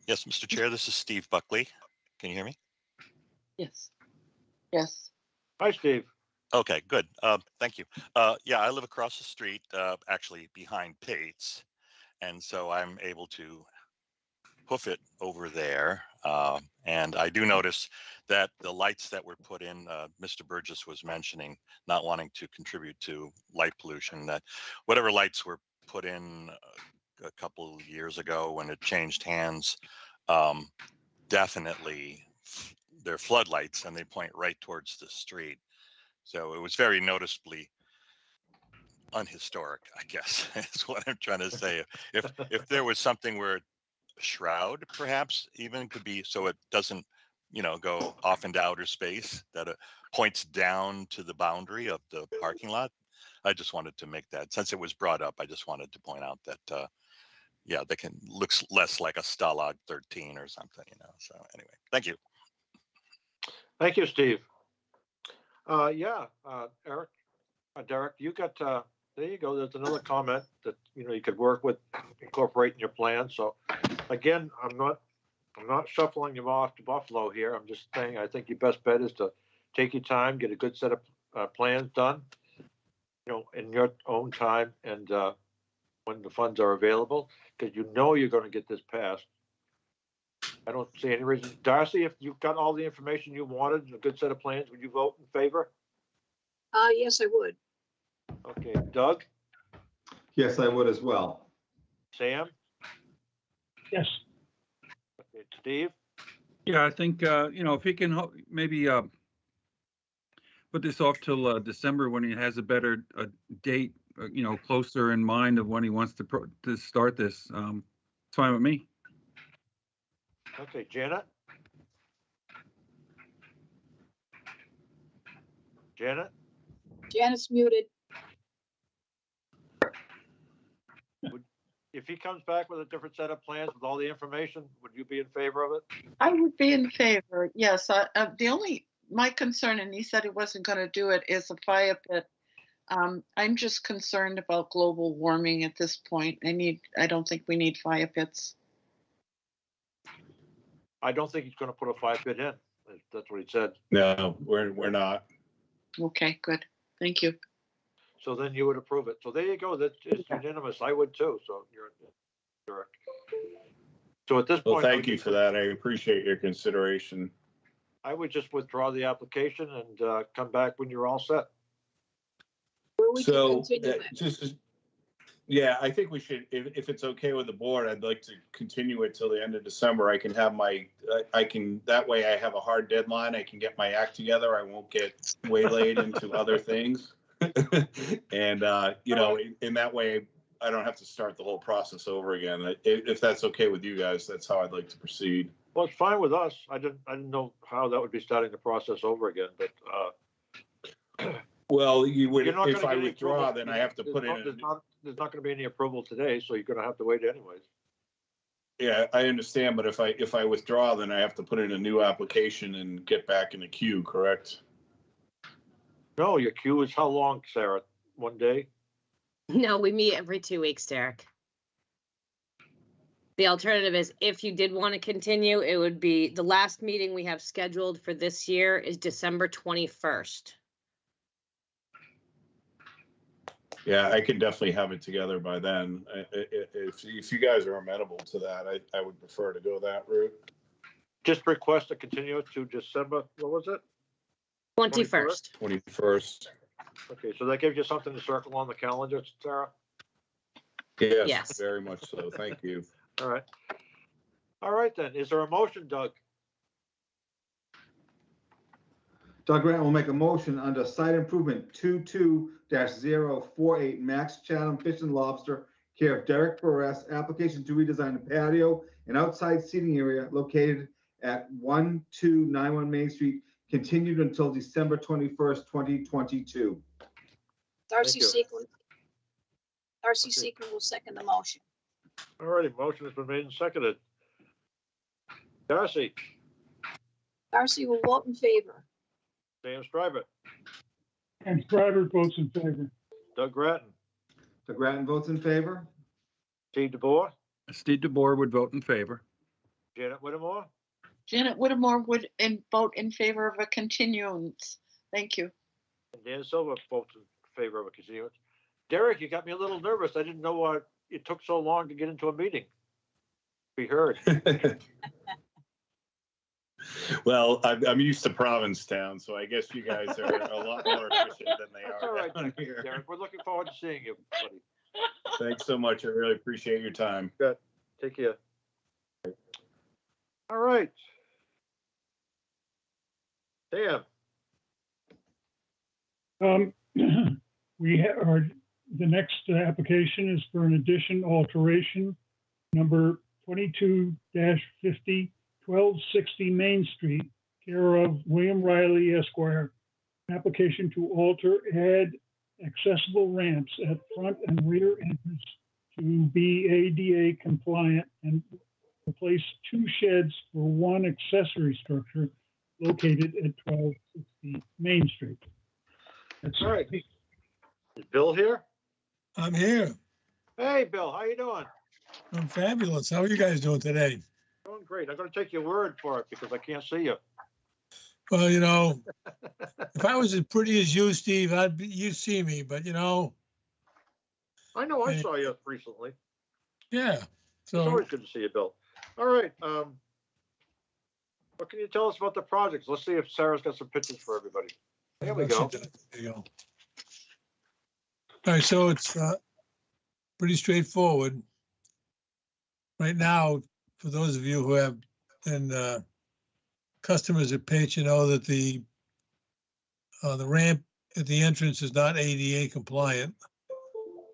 Yes, Mr. Chair, this is Steve Buckley. Can you hear me? Yes. Yes. Hi, Steve. Okay, good. Thank you. Yeah, I live across the street, actually behind Pate's. And so I'm able to hoof it over there. And I do notice that the lights that were put in, Mr. Burgess was mentioning, not wanting to contribute to light pollution, that whatever lights were put in a couple of years ago when it changed hands, definitely they're floodlights and they point right towards the street. So it was very noticeably unhistoric, I guess, is what I'm trying to say. If there was something where shroud perhaps even could be, so it doesn't go off into outer space, that it points down to the boundary of the parking lot. I just wanted to make that, since it was brought up, I just wanted to point out that yeah, they can looks less like a Stalag 13 or something, so anyway, thank you. Thank you, Steve. Yeah, Eric, Derek, you got there you go. There's another comment that you could work with, incorporate in your plan. So again, I'm not shuffling you off to Buffalo here. I'm just saying I think your best bet is to take your time, get a good set of plans done, in your own time, and when the funds are available, because you're going to get this passed. I don't see any reason. Darcy, if you've got all the information you wanted and a good set of plans, would you vote in favor? Yes, I would. Okay, Doug, Yes, I would as well. Sam, Yes. okay, Steve, Yeah, I think, if he can maybe put this off till December when he has a better date, closer in mind of when he wants to start this, it's fine with me. okay, Janet. Janet, Janet's muted. if he comes back with a different set of plans with all the information, would you be in favor of it? I would be in favor. Yes. My concern, and he said he wasn't going to do it, is a fire pit. I'm just concerned about global warming at this point. I don't think we need fire pits. I don't think he's gonna put a 5-bit in. That's what he said. No, we're not. Okay, good. Thank you. So then you would approve it. So there you go. That is unanimous. I would too. So you're correct. So at this Well, point, thank you for that. I appreciate your consideration. I would just withdraw the application and come back when you're all set. Where we can So, continue it. yeah, I think we should, if it's okay with the board, I'd like to continue it till the end of December. I can have that way I have a hard deadline. I can get my act together. I won't get waylaid into other things. And, in that way, I don't have to start the whole process over again. If that's okay with you guys, that's how I'd like to proceed. Well, it's fine with us. I didn't know how that would be starting the process over again, but well, you would, you're not if gonna I get any withdraw, approval. then I have to put in. There's not going to be any approval today, so you're going to have to wait anyways. Yeah, I understand, but if I withdraw, then I have to put in a new application and get back in the queue, correct? No, your queue is how long, Sarah? 1 day? No, we meet every 2 weeks, Derek. The alternative is if you did want to continue, it would be the last meeting we have scheduled for this year is December 21st. Yeah, I can definitely have it together by then. If you guys are amenable to that, I would prefer to go that route. Just request a continue to December, what was it? 21st. 21st. Okay, so that gives you something to circle on the calendar, Sarah? Yes, Yes. very much so. Thank you. All right. All right then, is there a motion, Doug? Doug Grant will make a motion under site improvement 22-048 Max Chatham Fish and Lobster, care of Derek Perez, application to redesign the patio and outside seating area located at 1291 Main Street, continued until December 21st, 2022. Darcy you. Sequin. Darcy Sequin will second the motion. All righty, motion has been made and seconded. Darcy, Darcy will vote in favor. Sam Stryber, And Stryber votes in favor. Doug Grattan, Doug Grattan votes in favor. Steve DeBoer, Steve DeBoer would vote in favor. Janet Whittemore, Janet Whittemore would vote in favor of a continuance. Thank you. and Dan Silver votes in favor of a continuance. Derek, you got me a little nervous. I didn't know it took so long to get into a meeting. Be heard. Well, I'm used to Provincetown, so I guess you guys are a lot more efficient than they That's are all right, down here. Derek. We're looking forward to seeing you, buddy. Thanks so much. I really appreciate your time. Good. Take care. All right. Dan, The next application is for an addition alteration, number 22-50, 1260 Main Street, care of William Riley Esquire. Application to alter, add accessible ramps at front and rear entrance to be ADA compliant and replace 2 sheds for 1 accessory structure located at 1260 Main Street. That's all right. Is Bill here? I'm here. Hey, Bill, how you doing? I'm fabulous. How are you guys doing today? Doing great. I'm going to take your word for it because I can't see you. Well, if I was as pretty as you, Steve, you'd see me, but I know I saw you recently. yeah. It's always good to see you, Bill. All right. What can you tell us about the projects? Let's see if Sarah's got some pictures for everybody. There we go. There you go. All right, so it's pretty straightforward. Right now, for those of you who have been customers at Page, you know that the ramp at the entrance is not ADA compliant.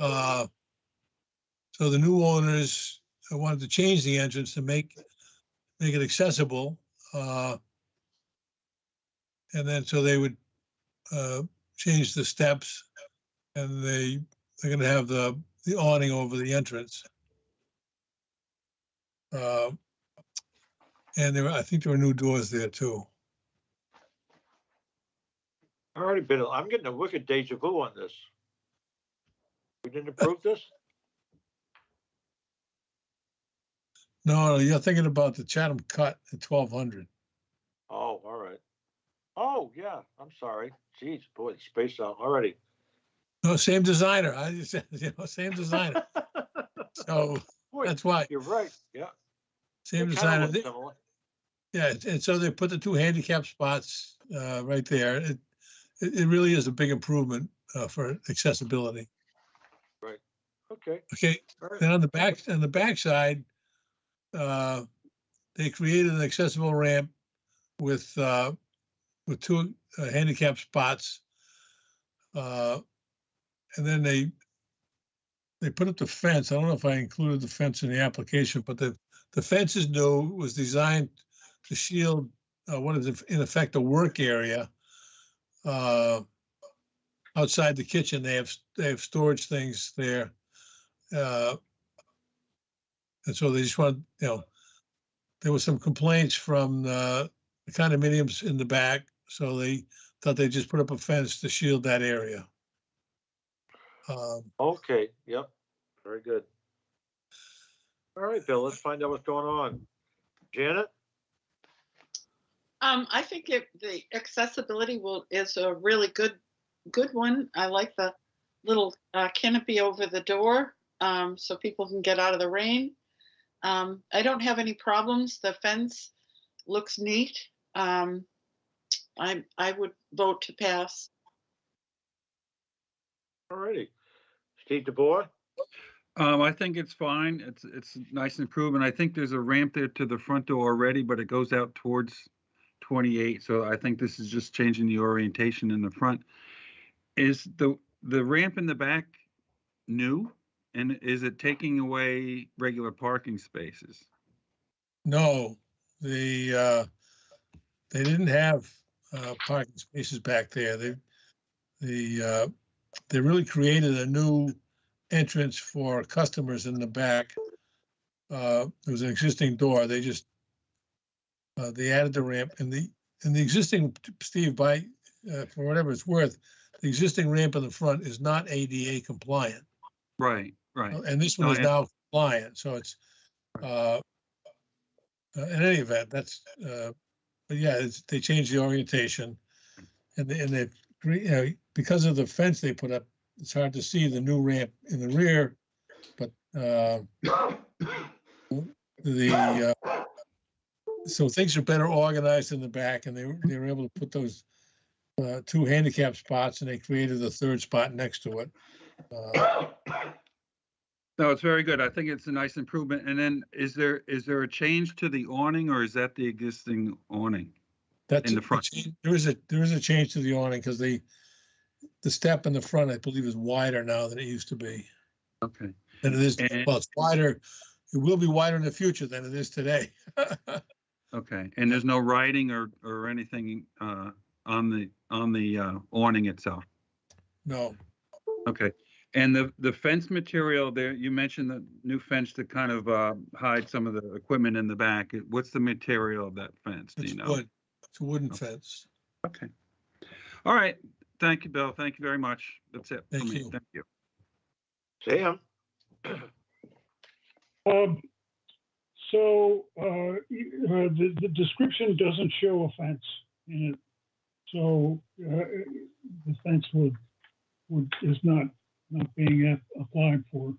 So the new owners wanted to change the entrance to make it accessible. And then so they would change the steps, and they're going to have the awning over the entrance. And I think there were new doors there too. All right, Bill. I'm getting a wicked deja vu on this. We didn't approve this? No, you're thinking about the Chatham cut at 1200. Oh, all right. Oh, yeah, I'm sorry. Jeez, boy, the space out already. No, same designer. I just said, same designer. So Boy, that's why. you're right, yeah. Same They kind of designer. look similar. Yeah, and so they put the 2 handicap spots right there. It really is a big improvement for accessibility. Right. Okay. Okay. All right. Then on the back side, they created an accessible ramp with 2 handicap spots, and then they put up the fence. I don't know if I included the fence in the application, but the fence is new. It was designed to shield what is in effect a work area outside the kitchen. They have storage things there, and so they just want, there was some complaints from the condominiums in the back, so they thought they'd just put up a fence to shield that area. Okay, yep, very good. All right, Bill, let's find out what's going on. Janet? I think the accessibility is a really good one. I like the little canopy over the door, so people can get out of the rain. I don't have any problems. The fence looks neat. I would vote to pass. All righty. Steve DeBoer? I think it's fine. It's a nice improvement. I think there's a ramp there to the front door already, but it goes out towards 28. So I think this is just changing the orientation in the front. Is the ramp in the back new? And is it taking away regular parking spaces? No, they didn't have parking spaces back there. They really created a new entrance for customers in the back. There was an existing door. They just they added the ramp, and the existing, Steve, for whatever it's worth, the existing ramp in the front is not ADA compliant. Right. And this one is now compliant. So it's in any event, that's but yeah, they changed the orientation, and they because of the fence they put up, it's hard to see the new ramp in the rear, but so things are better organized in the back, and they were able to put those 2 handicap spots, and they created a 3rd spot next to it. No, it's very good. I think it's a nice improvement. And then is there a change to the awning, or is that the existing awning? That's in the front. There is a change to the awning because the step in the front, I believe, is wider now than it used to be. Okay. And it is, well, it's wider. It will be wider in the future than it is today. Okay. And there's no writing or anything on the awning itself? No. Okay. And the fence material there, you mentioned the new fence to kind of hide some of the equipment in the back. What's the material of that fence? Do you know? Wood. It's a wooden fence. Okay. All right. Thank you, Bill. Thank you very much. That's it for Thank me. you. Thank you. Sam? So the description doesn't show a fence in it. So the fence is not being applied for.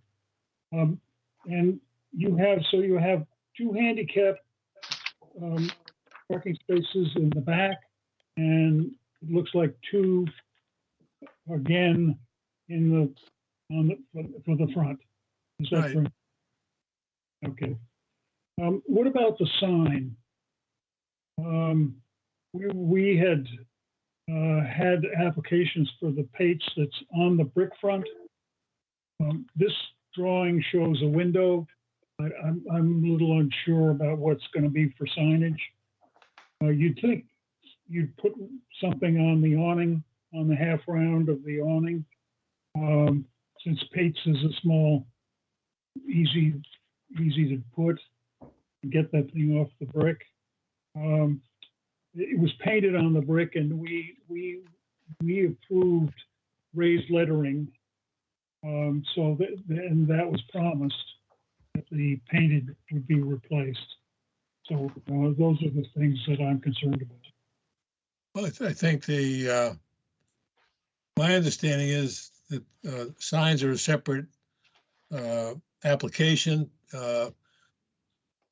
And you have 2 handicap parking spaces in the back, and it looks like 2 again for the front. Is that Right. correct? Okay. What about the sign? We had had applications for the Pates that's on the brick front. This drawing shows a window. I'm a little unsure about what's going to be for signage. You'd think you'd put something on the awning, on the half round of the awning. Since Pates is a small, easy to put, get that thing off the brick. It was painted on the brick, and we approved raised lettering. So that was promised. the painted would be replaced. So those are the things that I'm concerned about. Well, I think my understanding is that signs are a separate application. They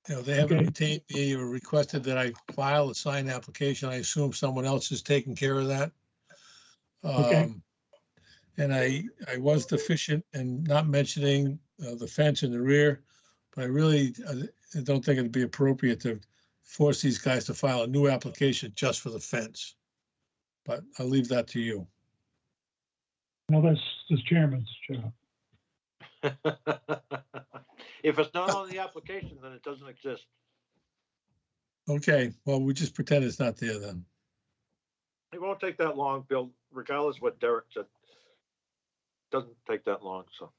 haven't Okay. retained me or requested that I file a signed application. I assume someone else is taking care of that. Okay. And I was deficient in not mentioning the fence in the rear, but I really I don't think it'd be appropriate to force these guys to file a new application just for the fence. But I'll leave that to you. Now that's the chairman's job. If it's not on the application, then it doesn't exist. Okay, well, we just pretend it's not there then. It won't take that long, Bill, regardless of what Derek said. Doesn't take that long, so.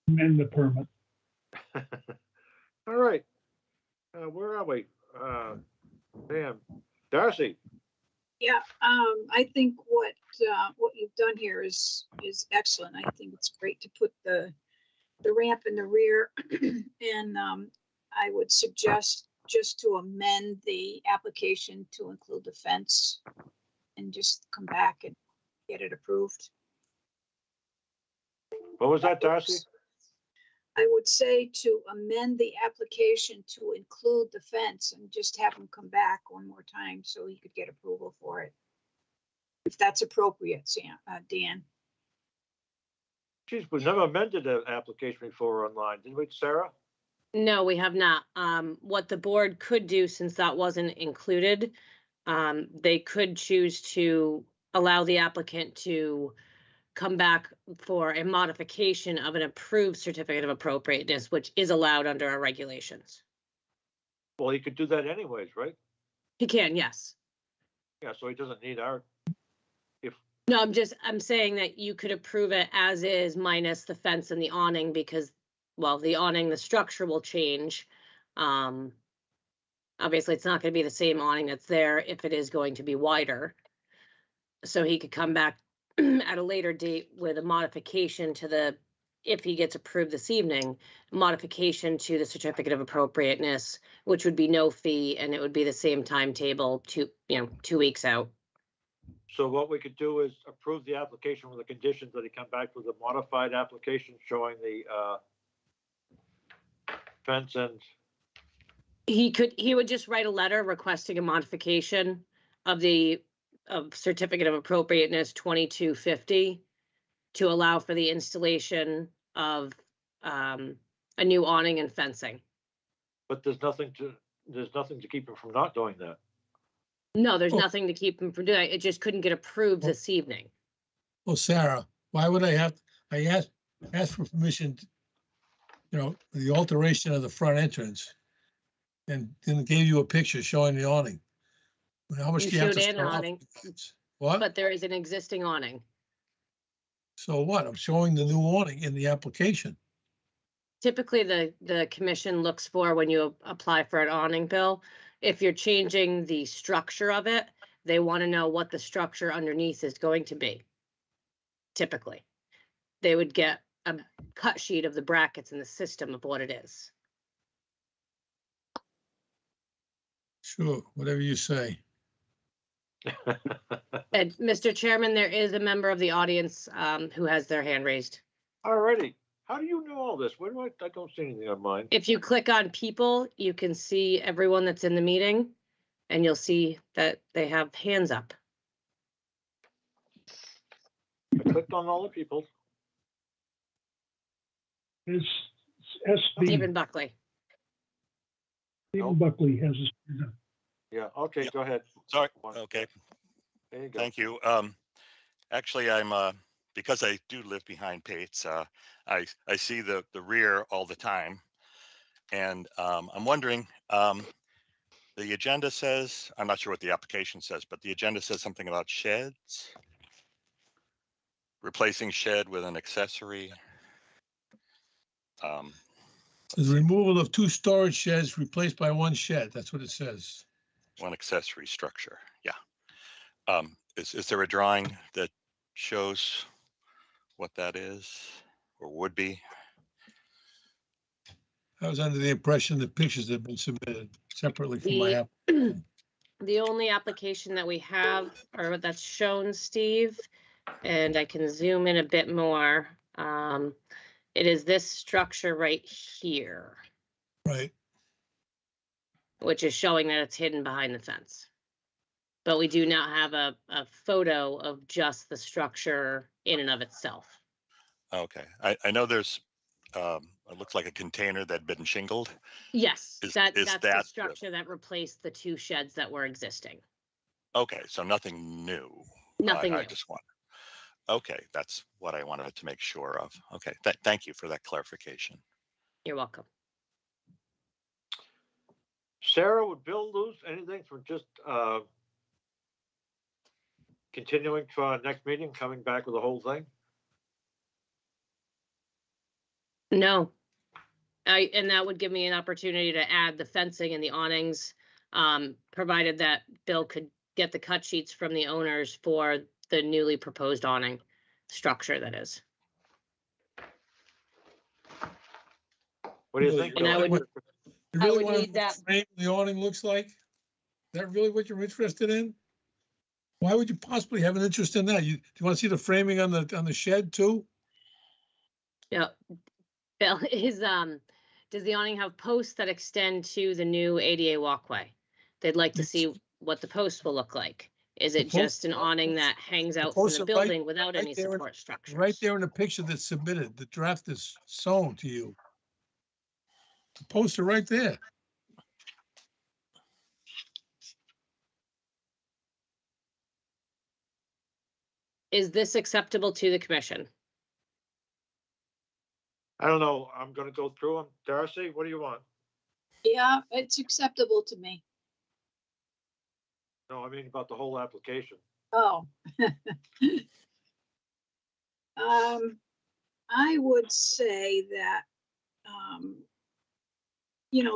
Amend the permit. All right. Where are we? Pam, Darcy, Yeah, I think what you've done here is excellent. I think it's great to put the ramp in the rear, and I would suggest just to amend the application to include the fence, and just come back and get it approved. what was that, Darcy? I would say to amend the application to include the fence and just have him come back one more time so he could get approval for it. If that's appropriate, Sam, Dan. Geez, we've never amended an application before online, did we, Sarah? No, we have not. What the board could do, since that wasn't included, they could choose to allow the applicant to come back for a modification of an approved certificate of appropriateness, which is allowed under our regulations. Well, he could do that anyways, right? He can, yes. Yeah, so he doesn't need our, No, I'm saying that you could approve it as is minus the fence and the awning because, well, the awning, the structure will change. Obviously, it's not going to be the same awning that's there if it is going to be wider. So he could come back at a later date with a modification to the, if he gets approved this evening, modification to the certificate of appropriateness, which would be no fee, and it would be the same timetable, 2 weeks out. so what we could do is approve the application with the conditions that he come back with a modified application showing the fence and, He would just write a letter requesting a modification of the certificate of appropriateness 2250 to allow for the installation of a new awning and fencing. but there's nothing to keep him from not doing that. No, there's nothing to keep him from doing it. It just couldn't get approved this evening. Well, Sarah, why would I asked for permission, the alteration of the front entrance and then gave you a picture showing the awning. How much You do you have to showed an start off awning. with? What? But there is an existing awning. So what? I'm showing the new awning in the application. Typically, the commission looks for when you apply for an awning bill, if you're changing the structure of it, they want to know what the structure underneath is going to be. Typically, they would get a cut sheet of the brackets in the system of what it is. Sure, whatever you say. And Mr. Chairman, there is a member of the audience who has their hand raised. Alrighty, how do you know all this? Where do I don't see anything on mine. If you click on people, you can see everyone that's in the meeting, and you'll see that they have hands up. I clicked on all the people. It's SB. Stephen Buckley. Stephen Buckley has his hand up. Yeah, okay, go ahead. Sorry, okay, There you go. thank you. Actually, I'm, because I do live behind Pates, I see the rear all the time. And I'm wondering, the agenda says, I'm not sure what the application says, but the agenda says something about sheds. Replacing shed with an accessory. The removal of 2 storage sheds replaced by 1 shed. That's what it says. One accessory structure, yeah. Is there a drawing that shows what that is or would be? I was under the impression that pictures had been submitted separately from my The, app. the only application that we have, or that's shown, Steve, and I can zoom in a bit more. It is this structure right here, Right. which is showing that it's hidden behind the fence. But we do not have a photo of just the structure in and of itself. Okay, I know there's, it looks like a container that'd been shingled. Yes, Is that's that the structure that replaced the two sheds that were existing. Okay, so nothing new. Nothing I new. just want, okay, that's what I wanted to make sure of. Okay, thank you for that clarification. You're welcome. Sarah, would Bill lose anything from just continuing to our next meeting, coming back with the whole thing? No. And that would give me an opportunity to add the fencing and the awnings, provided that Bill could get the cut sheets from the owners for the newly proposed awning structure, that is. What do you think? And I would, You really I would want to need know what that. the frame of the awning looks like? Is that really what you're interested in? Why would you possibly have an interest in that? Do you want to see the framing on the shed too? Yeah. Bill, does the awning have posts that extend to the new ADA walkway? They'd like to see what the posts will look like. Is it just an awning that hangs out from posts the are right- building without right any there in- support structures? Right there in the picture that's submitted, the draft is shown to you. The posts are right there. Is this acceptable to the commission? I don't know. I'm gonna go through them. Darcy, what do you want? Yeah, it's acceptable to me. No, I mean about the whole application. Oh. I would say that,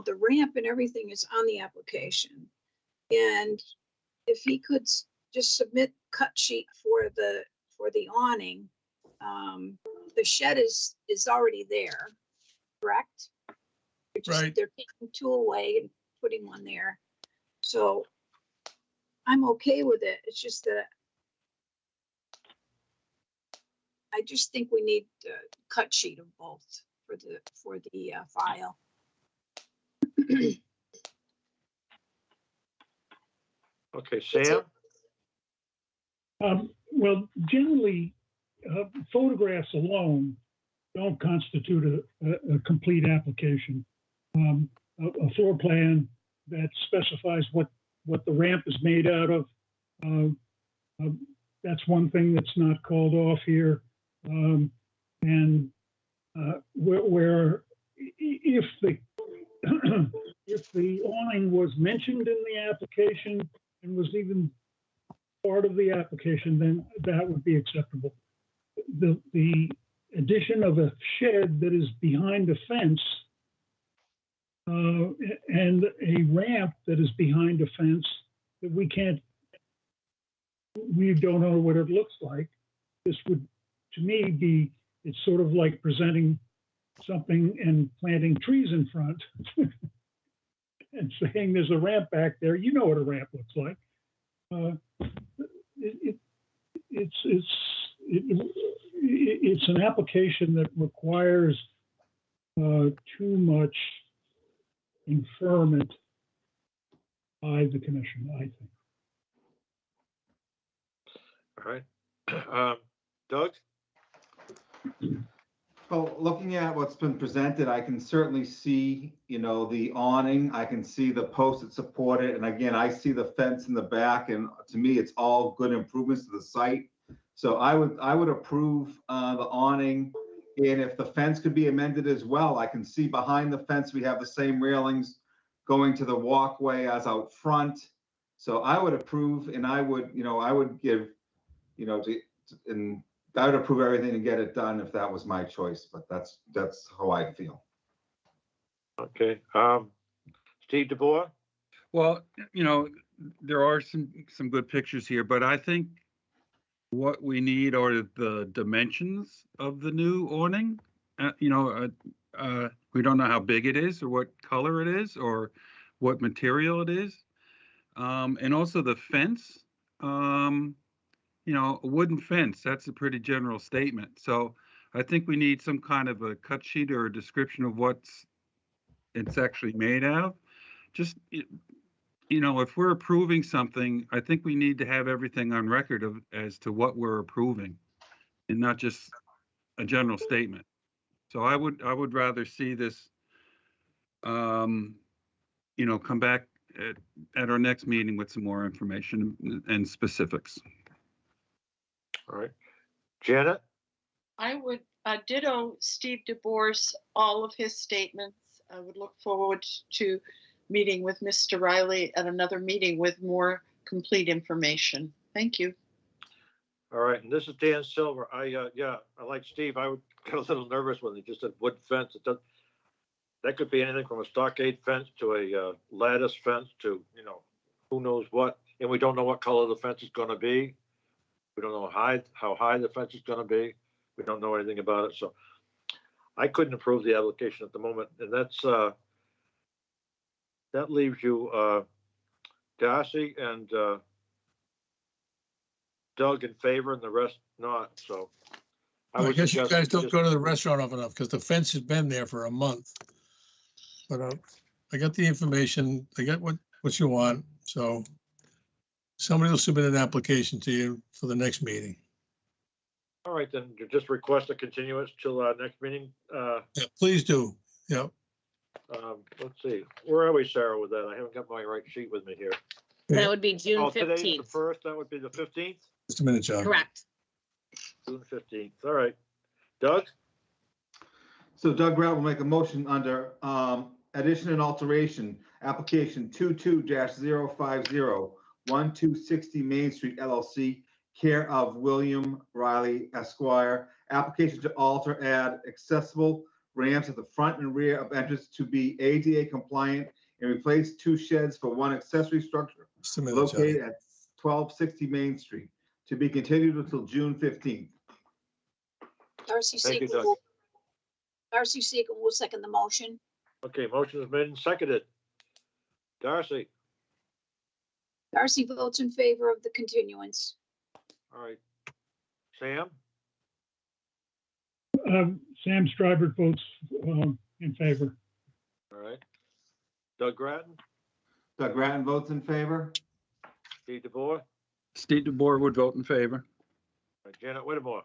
the ramp and everything is on the application. And if he could just submit cut sheet for the awning, the shed is already there, correct? Right. They're taking two away and putting one there. So I'm okay with it. It's just that I just think we need a cut sheet of both for the file. Okay, Sam? Well, generally, photographs alone don't constitute a complete application. A floor plan that specifies what the ramp is made out of, that's one thing that's not called off here. And where if the if the awning was mentioned in the application and was even part of the application, then that would be acceptable. The addition of a shed that is behind a fence and a ramp that is behind a fence that we don't know what it looks like. This would, to me, it's sort of like presenting something and planting trees in front and saying there's a ramp back there. You know what a ramp looks like. It's an application that requires too much inferment by the commission, I think. All right. Doug? Well, looking at what's been presented, I can certainly see, the awning. I can see the posts that support it. And again, I see the fence in the back, and to me, it's all good improvements to the site. So I would approve the awning. And if the fence could be amended as well, I can see behind the fence, we have the same railings going to the walkway as out front. So I would approve, and I would give, and I would approve everything and get it done if that was my choice, but that's how I feel. Okay. Steve DeBoer? Well, there are some good pictures here, but I think what we need are the dimensions of the new awning. We don't know how big it is or what color it is or what material it is. And also the fence, you know, a wooden fence, that's a pretty general statement. So I think we need some kind of a cut sheet or a description of what's it's actually made of. Just, you know, if we're approving something, I think we need to have everything on record of as to what we're approving and not just a general statement. So I would rather see this, you know, come back at our next meeting with some more information and specifics. All right. Janet? I would ditto Steve DeBoer's all of his statements. I would look forward to meeting with Mr. Riley at another meeting with more complete information. Thank you. All right, and this is Dan Silver. I like Steve. I would get a little nervous when they just said wood fence. It does, that could be anything from a stockade fence to a lattice fence to, you know, who knows what. And we don't know what color the fence is going to be. We don't know how high the fence is going to be. We don't know anything about it. So I couldn't approve the application at the moment. And that's that leaves you Darcy and Doug in favor and the rest not. So I guess you suggest guys don't just- go to the restaurant often enough because the fence has been there for a month. But I got the information. I got what you want. So somebody will submit an application to you for the next meeting. All right, then you just request a continuance till our next meeting. Yeah, please do. Yeah. Let's see, where are we, Sarah, with that? I haven't got my right sheet with me here. That would be June Oh, today's the 15th. first, that would be the 15th? Just a minute, John. Correct. June 15th, all right. Doug? So Doug Grant will make a motion under addition and alteration, application 22-050, 1260 Main Street LLC, care of William Riley Esquire. Application to alter, add accessible ramps at the front and rear of entrance to be ADA compliant and replace two sheds for one accessory structure Just a minute, located John. at 1260 Main Street, to be continued until June 15th. Darcy Thank you, Seacon Doug. will second the motion. Okay, motion is made and seconded. Darcy, Darcy votes in favor of the continuance. all right. Sam? Sam Stryber votes in favor. All right. Doug Grattan? Doug Grattan votes in favor. Steve DeBoer? Steve DeBoer would vote in favor. All right, Janet Whittemore?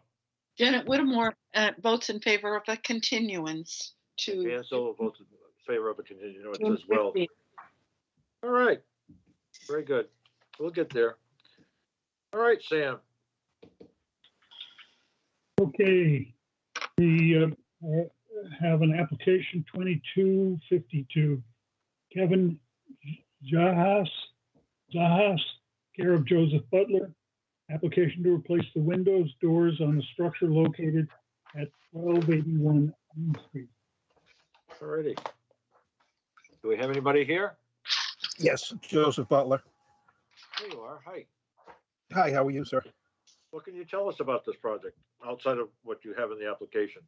Janet Whittemore votes in favor of a continuance to Dan Silver votes in favor of a continuance June as well. 15th. All right, very good. We'll get there. All right, Sam. Okay, we have an application 2252. Kevin Zahas, care of Joseph Butler. Application to replace the windows, doors on the structure located at 1281 Main Street. All righty. Do we have anybody here? Yes, Joseph Butler. There you are. Hi. Hi, how are you, sir? What can you tell us about this project outside of what you have in the application?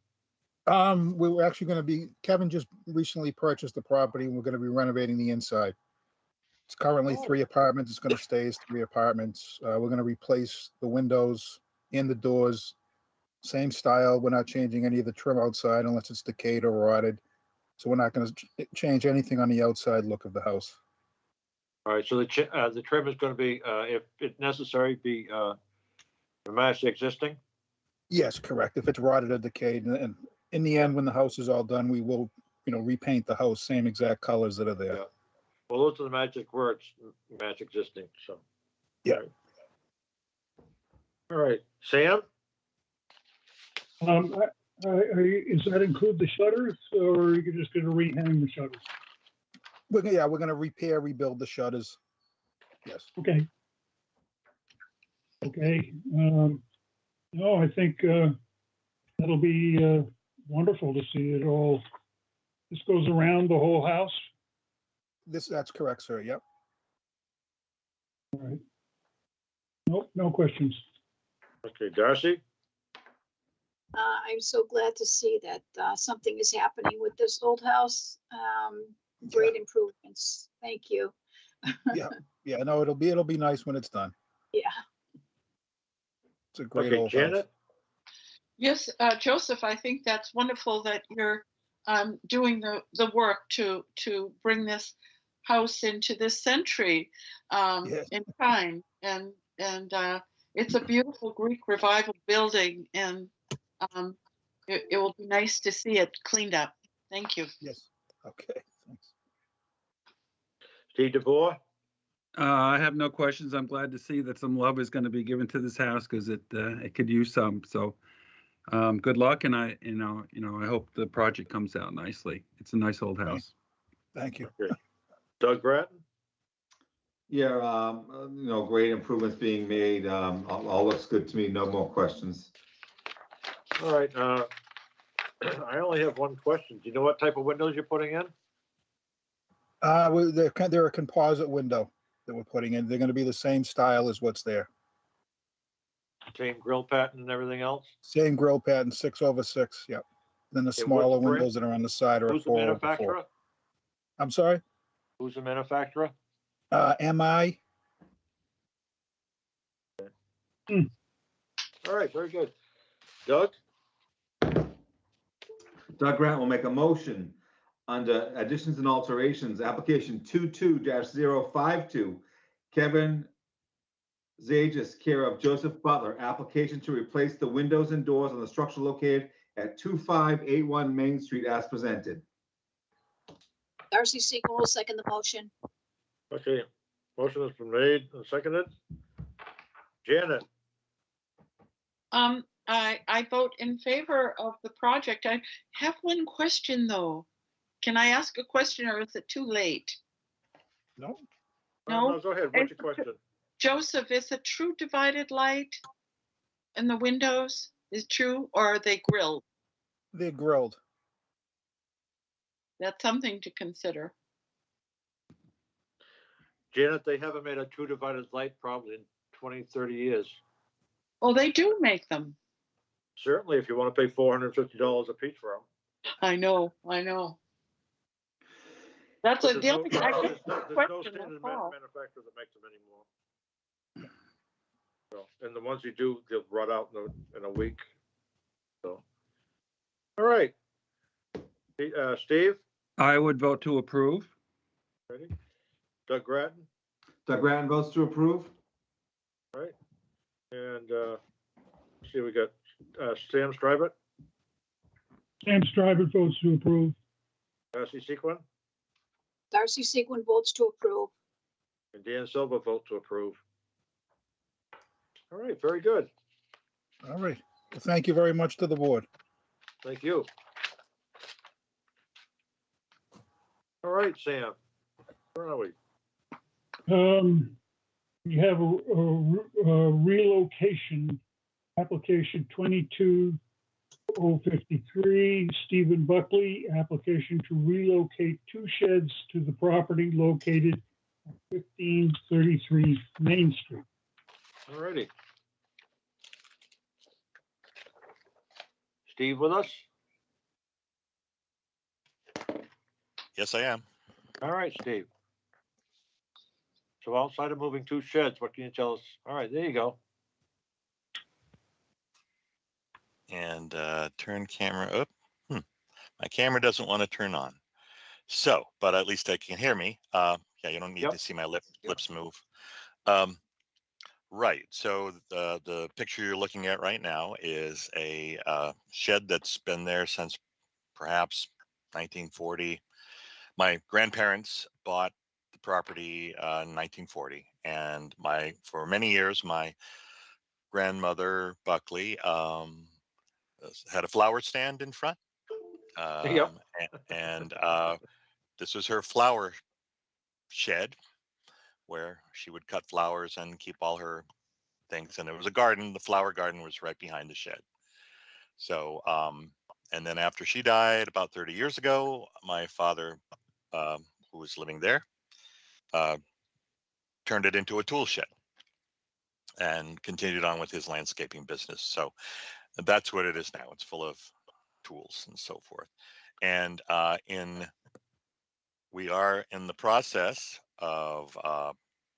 We were actually going to be, Kevin just recently purchased the property and we're going to be renovating the inside. It's currently 3 apartments. It's going to stay as 3 apartments. We're going to replace the windows and the doors, same style. We're not changing any of the trim outside unless it's decayed or rotted. So we're not going to change anything on the outside look of the house. All right, so the trim is going to be, if necessary, be match the existing? Yes, correct. If it's rotted or decayed, and in the end, when the house is all done, we will, repaint the house, same exact colors that are there. Yeah. Well, those are the magic words, match existing, so. Yeah. All right, Sam? Does that include the shutters, or are you just going to rehang the shutters? We're going to repair, rebuild the shutters. Yes. Okay. Okay. No, I think that'll be wonderful to see it all. This goes around the whole house. That's correct, sir. Yep. All right. Nope, no questions. Okay, Darcy? I'm so glad to see that something is happening with this old house. Great improvements. Thank you. Yeah, no, it'll be nice when it's done. Yeah. It's a great Okay, old house. Janet? Yes, Joseph, I think that's wonderful that you're doing the work to bring this house into this century Yes. in time. And it's a beautiful Greek revival building, and it will be nice to see it cleaned up. Thank you. Yes. Okay, thanks. Steve DeVore? I have no questions. I'm glad to see that some love is going to be given to this house because it could use some. So good luck, and I hope the project comes out nicely. It's a nice old house. Thank you. Okay. Doug Grattan? Yeah, great improvements being made. All looks good to me. No more questions. All right, I only have one question. Do you know what type of windows you're putting in? They're a composite window that we're putting in. They're gonna be the same style as what's there. Same grill pattern and everything else? Same grill pattern, 6/6, yep. Then the Okay, smaller wood frame? windows that are on the side are a Who's the 4/4. manufacturer? I'm sorry? Who's the manufacturer? MI? All right, very good. Doug? Doug Grant will make a motion under additions and alterations, application 22-052, Kevin Zages, care of Joseph Butler, application to replace the windows and doors on the structure located at 2581 Main Street as presented. Darcy Sequel will second the motion. Okay, motion has been made and seconded. Janet? I vote in favor of the project. I have one question though. Can I ask a question, or is it too late? No. No? Go ahead. What's your question? Joseph, is a true divided light in the windows is true, or are they grilled? They're grilled. That's something to consider. Janet, they haven't made a true divided light probably in 20, 30 years. Well, they do make them. Certainly, if you want to pay $450 a piece for them. I know. That's But the there's only no question. standard manufacturer that makes them anymore. So, and the ones you do, they'll run out in a week. So, all right. Steve? I would vote to approve. Ready? Doug Grattan? Doug Grattan votes to approve. All right. And see, we got Sam Stribert? Sam Stribert votes to approve. Darcy Sequin? Darcy Sequin votes to approve. And Dan Silva vote to approve. All right, very good. All right. Well, thank you very much to the board. Thank you. All right, Sam. Where are we? We have a relocation application 22053, Stephen Buckley, application to relocate 2 sheds to the property located at 1533 Main Street. All righty. Steve with us? Yes, I am. All right, Steve. So outside of moving 2 sheds, what can you tell us? All right, there you go. And turn camera up. My camera doesn't want to turn on. So, but at least I can hear me. Yeah, you don't need to see my lips move. Right. So the picture you're looking at right now is a shed that's been there since perhaps 1940. My grandparents bought the property in 1940, and for many years my grandmother Buckley had a flower stand in front. And this was her flower shed where she would cut flowers and keep all her things. And there was a garden. The flower garden was right behind the shed. So, and then after she died about 30 years ago, my father, who was living there, turned it into a tool shed and continued on with his landscaping business. So That's what it is now. It's full of tools and so forth. And we are in the process of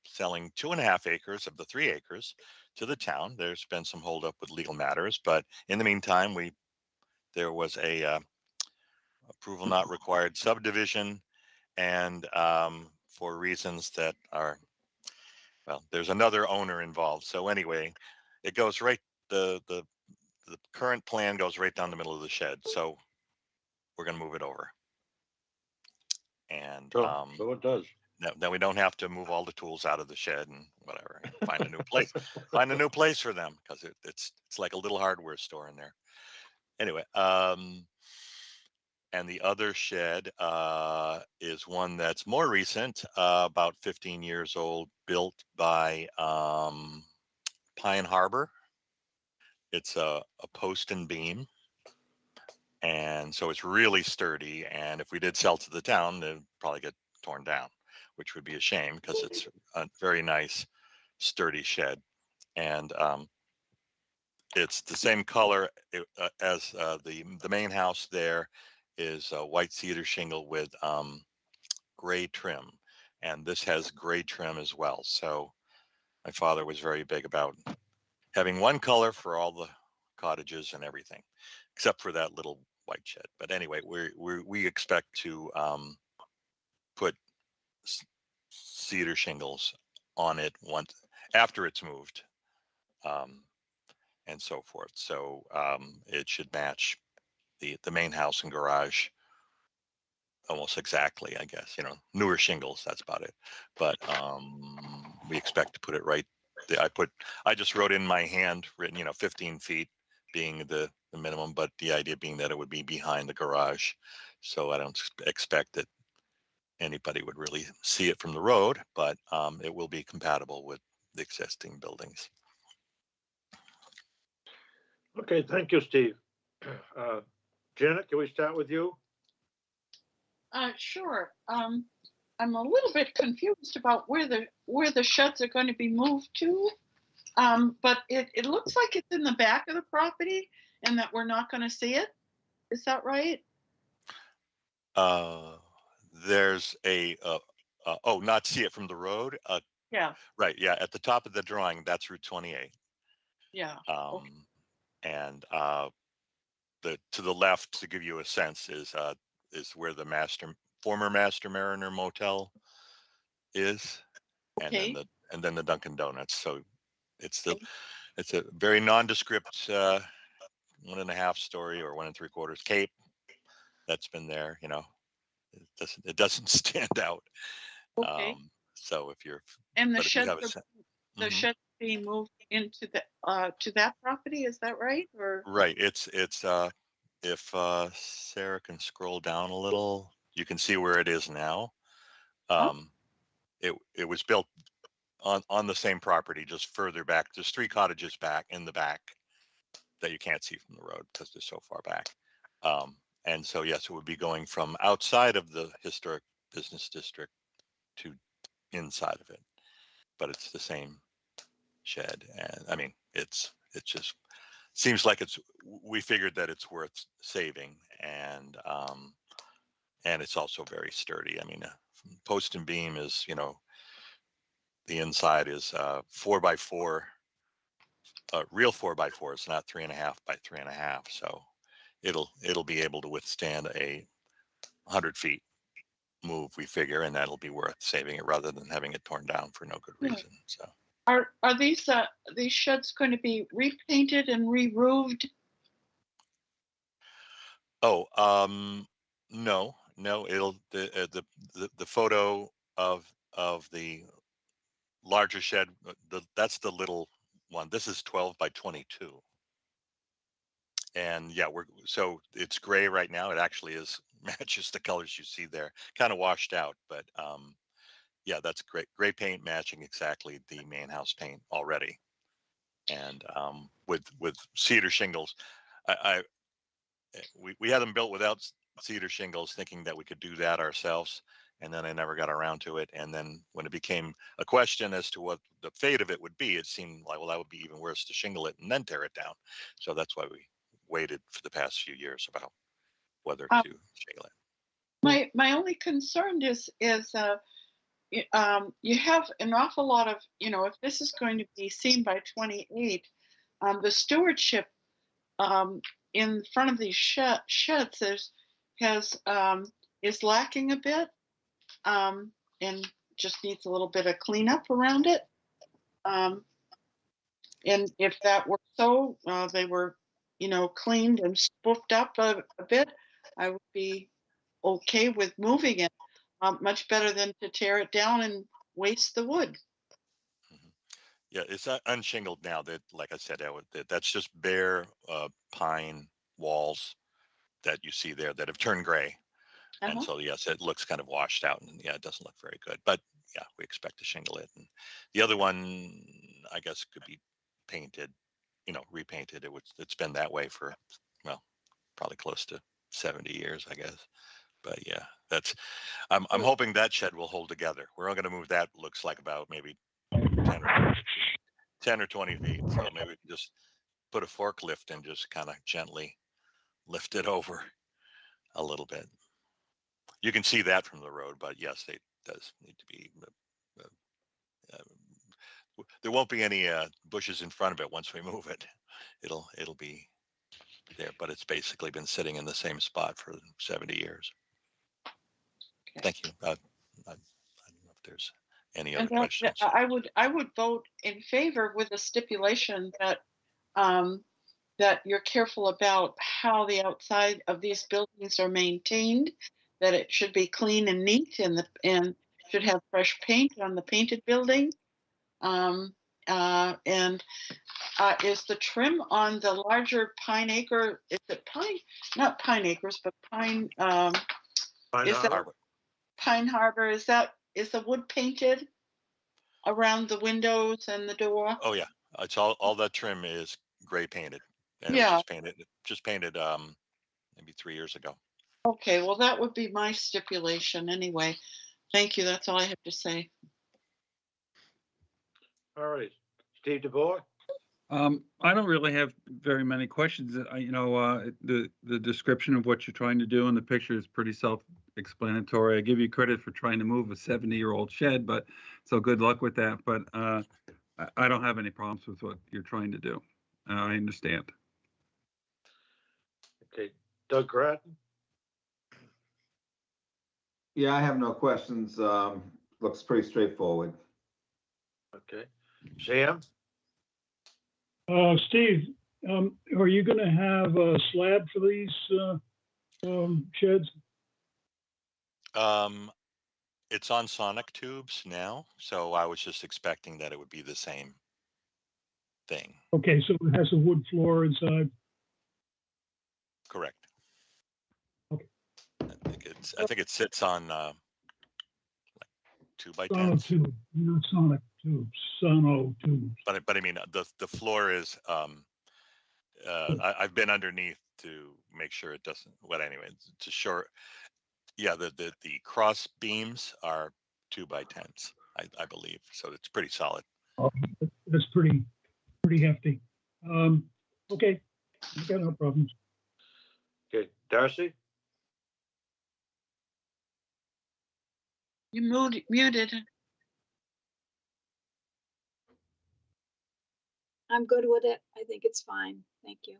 selling 2.5 acres of the 3 acres to the town. There's been some holdup with legal matters, but in the meantime, there was a approval not required subdivision, and for reasons that are, well, there's another owner involved. So anyway, it goes right, the current plan goes right down the middle of the shed. So we're going to move it over. And So it does. then we don't have to move all the tools out of the shed and whatever, and find a new place, find a new place for them, because it's like a little hardware store in there. Anyway, and the other shed is one that's more recent, about 15 years old, built by Pine Harbor. It's a post and beam, and so it's really sturdy. And if we did sell to the town, it'd probably get torn down, which would be a shame because it's a very nice, sturdy shed. And it's the same color as the main house. There is a white cedar shingle with gray trim, and this has gray trim as well. So my father was very big about having one color for all the cottages and everything, except for that little white shed. But anyway, we expect to put cedar shingles on it once after it's moved, and so forth. So it should match the main house and garage almost exactly, I guess. Newer shingles, that's about it. But we expect to put it right. I just wrote in my hand written, 15 feet being the minimum, but the idea being that it would be behind the garage. So I don't expect that anybody would really see it from the road, but it will be compatible with the existing buildings. Okay, thank you, Steve. Janet, can we start with you? Sure. I'm a little bit confused about where the sheds are going to be moved to. But it looks like it's in the back of the property and that we're not going to see it. Is that right? There's not see it from the road. Yeah. Right. Yeah. At the top of the drawing, that's Route 28. Yeah. Okay. And to the left, to give you a sense, is where the former Master Mariner Motel is, Okay. and then the Dunkin' Donuts. So it's a very nondescript 1.5 story or 1 3/4 cape that's been there. It doesn't stand out. Okay. So if you're and the but if you sheds have the sheds being moved into to that property, is that right? Or right, it's if Sarah can scroll down a little, you can see where it is now. It was built on the same property, just further back. There's 3 cottages back in the back that you can't see from the road because they're so far back. And so yes, it would be going from outside of the historic business district to inside of it, but it's the same shed. And I mean, it just seems like we figured that it's worth saving, and it's also very sturdy. I mean, post and beam is, the inside is 4x4, real 4x4. It's not 3.5 by 3.5. So it'll be able to withstand a 100 feet move, we figure, and that'll be worth saving it rather than having it torn down for no good reason. So are these sheds going to be repainted and re-roofed? no, it'll the photo of the larger shed, that's the little one. This is 12 by 22. And yeah, so it's gray right now. It actually matches the colors you see there, kind of washed out, but yeah, that's great. Gray paint matching exactly the main house paint already. And with cedar shingles, we had them built without cedar shingles, thinking that we could do that ourselves. and then I never got around to it. And then when it became a question as to what the fate of it would be, it seemed like, well, that would be even worse to shingle it and then tear it down. So that's why we waited for the past few years about whether to shingle it. My only concern is you have an awful lot of, if this is going to be seen by 28, the stewardship in front of these sheds is lacking a bit, and just needs a little bit of cleanup around it. And if that were so, they were, cleaned and spoofed up a bit, I would be okay with moving it. Much better than to tear it down and waste the wood. Yeah, it's unshingled now. That, like I said, that's just bare pine walls that you see there that have turned gray. And so, yes, it looks kind of washed out, and yeah, it doesn't look very good. But yeah, we expect to shingle it. And the other one, I guess, could be painted, repainted. It's been that way for, well, probably close to 70 years, I guess. But yeah, I'm hoping that shed will hold together. We're all going to move that. Looks like about maybe 10 or 20 feet. So maybe we can just put a forklift and just kind of gently lift it over a little bit. You can see that from the road, but yes, it does need to be. There won't be any bushes in front of it once we move it. It'll be there, but it's basically been sitting in the same spot for 70 years. Okay. Thank you. I don't know if there's any other questions. I would vote in favor with a stipulation that that you're careful about how the outside of these buildings are maintained, that it should be clean and neat, and should have fresh paint on the painted building. And is the trim on the larger Pine Acre? Is it pine? Not Pine Acres, but Pine. Pine Harbor. Pine Harbor. Is the wood painted around the windows and the door? Oh yeah, it's all that trim is gray painted. And yeah, it was just painted maybe 3 years ago. Okay, well that would be my stipulation anyway. Thank you. That's all I have to say. All right, Steve DeBoer. I don't really have very many questions. The description of what you're trying to do in the picture is pretty self-explanatory. I give you credit for trying to move a 70-year-old shed, but so good luck with that. But I don't have any problems with what you're trying to do. I understand. Okay, Doug Grattan. Yeah, I have no questions. Looks pretty straightforward. Okay, Sam. Steve, are you going to have a slab for these sheds? It's on sonic tubes now, so I was just expecting that it would be the same thing. Okay, so it has a wood floor inside. Correct. Okay. I think it sits on like 2x10. Sono tube, not sonic tubes. Sono tubes. But I mean the floor is I've been underneath to make sure it doesn't. Well, anyway, to short. Yeah, the cross beams are 2x10s, I believe. So it's pretty solid. Oh, that's pretty hefty. Okay, I got no problems. Okay, Darcy. You muted. I'm good with it. I think it's fine. Thank you.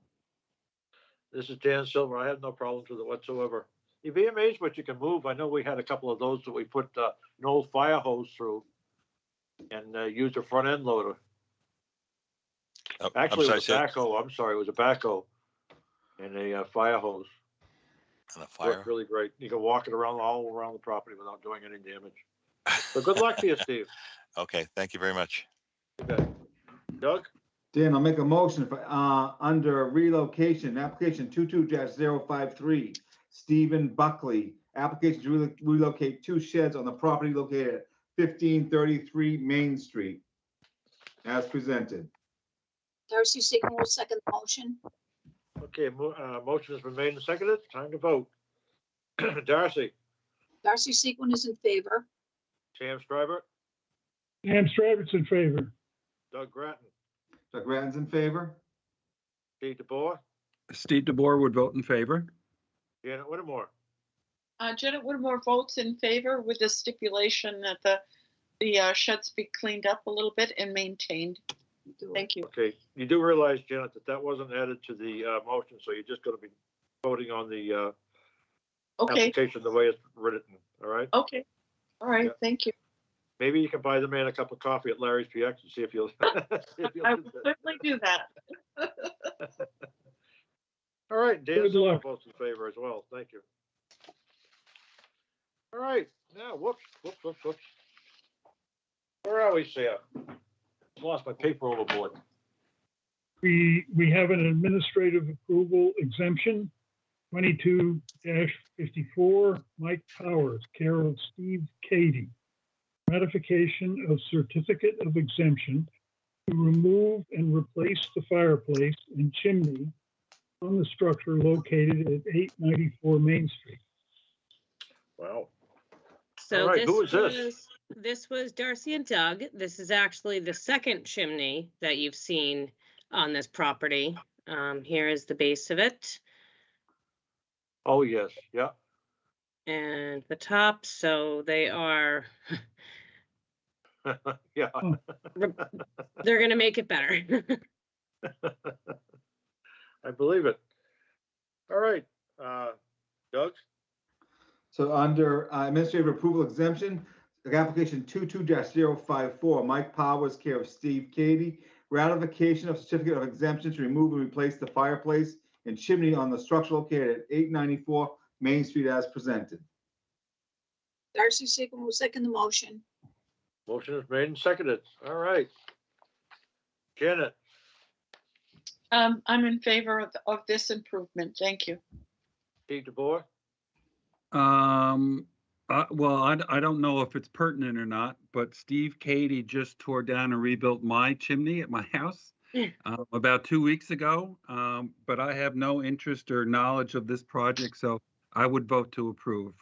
This is Dan Silver. I have no problems with it whatsoever. You'd be amazed what you can move. I know we had a couple of those that we put an old fire hose through and used a front end loader. Actually, it was a backhoe. I'm sorry, it was a backhoe and a fire hose. And a fire. Worked really great. You can walk it around all around the property without doing any damage. So good luck to you, Steve. Okay, thank you very much. Okay, Doug. Dan, I'll make a motion for under relocation, application 22-053, Stephen Buckley, application to relocate 2 sheds on the property located at 1533 Main Street, as presented. Darcy Sigmund will second the motion. Okay, motion has been made and seconded. Time to vote. Darcy. Darcy Sequin is in favor. Sam Stryber, Sam Stravitt's in favor. Doug Grattan, Doug Grattan's in favor. Steve DeBoer, Steve DeBoer would vote in favor. Janet Whittemore. Janet Whittemore votes in favor with the stipulation that the sheds be cleaned up a little bit and maintained. Thank you. Okay, you do realize, Janet, that wasn't added to the motion, so you're just gonna be voting on the Okay, application the way it's written, all right? okay. All right, Yeah. thank you. Maybe you can buy the man a cup of coffee at Larry's PX and see if he'll. see if he'll I do will that. certainly do that. All right, Dan Good Silver luck. votes in favor as well, thank you. All right, now, whoops. Where are we, Sam? Lost my paper overboard. We have an administrative approval exemption, 22-54, Mike Powers, care of Steve Cady. Ratification of certificate of exemption to remove and replace the fireplace and chimney on the structure located at 894 Main Street. Wow. So All right, this who is this? this was Darcy and Doug. This is actually the second chimney that you've seen on this property. Here is the base of it Oh, yes, yeah. and the top. So they are, Yeah. they're going to make it better. I believe it. All right, Doug? So under administrative approval exemption, application 22-054, Mike Powers, care of Steve Cady. Ratification of certificate of exemption to remove and replace the fireplace and chimney on the structure located at 894 Main Street as presented. Darcy Sequin will second the motion. Motion is made and seconded. All right. Janet, I'm in favor of this improvement. Thank you. Steve DeBoer, Well, I don't know if it's pertinent or not, but Steve Cady just tore down and rebuilt my chimney at my house about 2 weeks ago. But I have no interest or knowledge of this project, so I would vote to approve.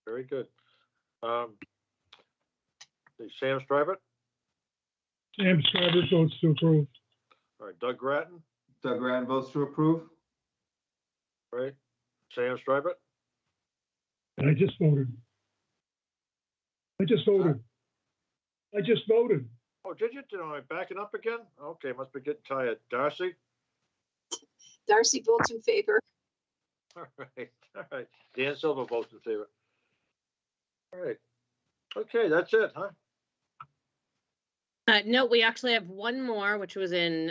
very good. Sam Stryber, Sam Stravitt votes to approve. all right, Doug Grattan, Doug Grattan votes to approve. all right, Sam Stryber, And I just voted. oh, did you? Am I backing up again? Okay, must be getting tired. Darcy, Darcy votes in favor. all right. Dan Silver votes in favor. All right. Okay, that's it, huh? No, we actually have one more, which was in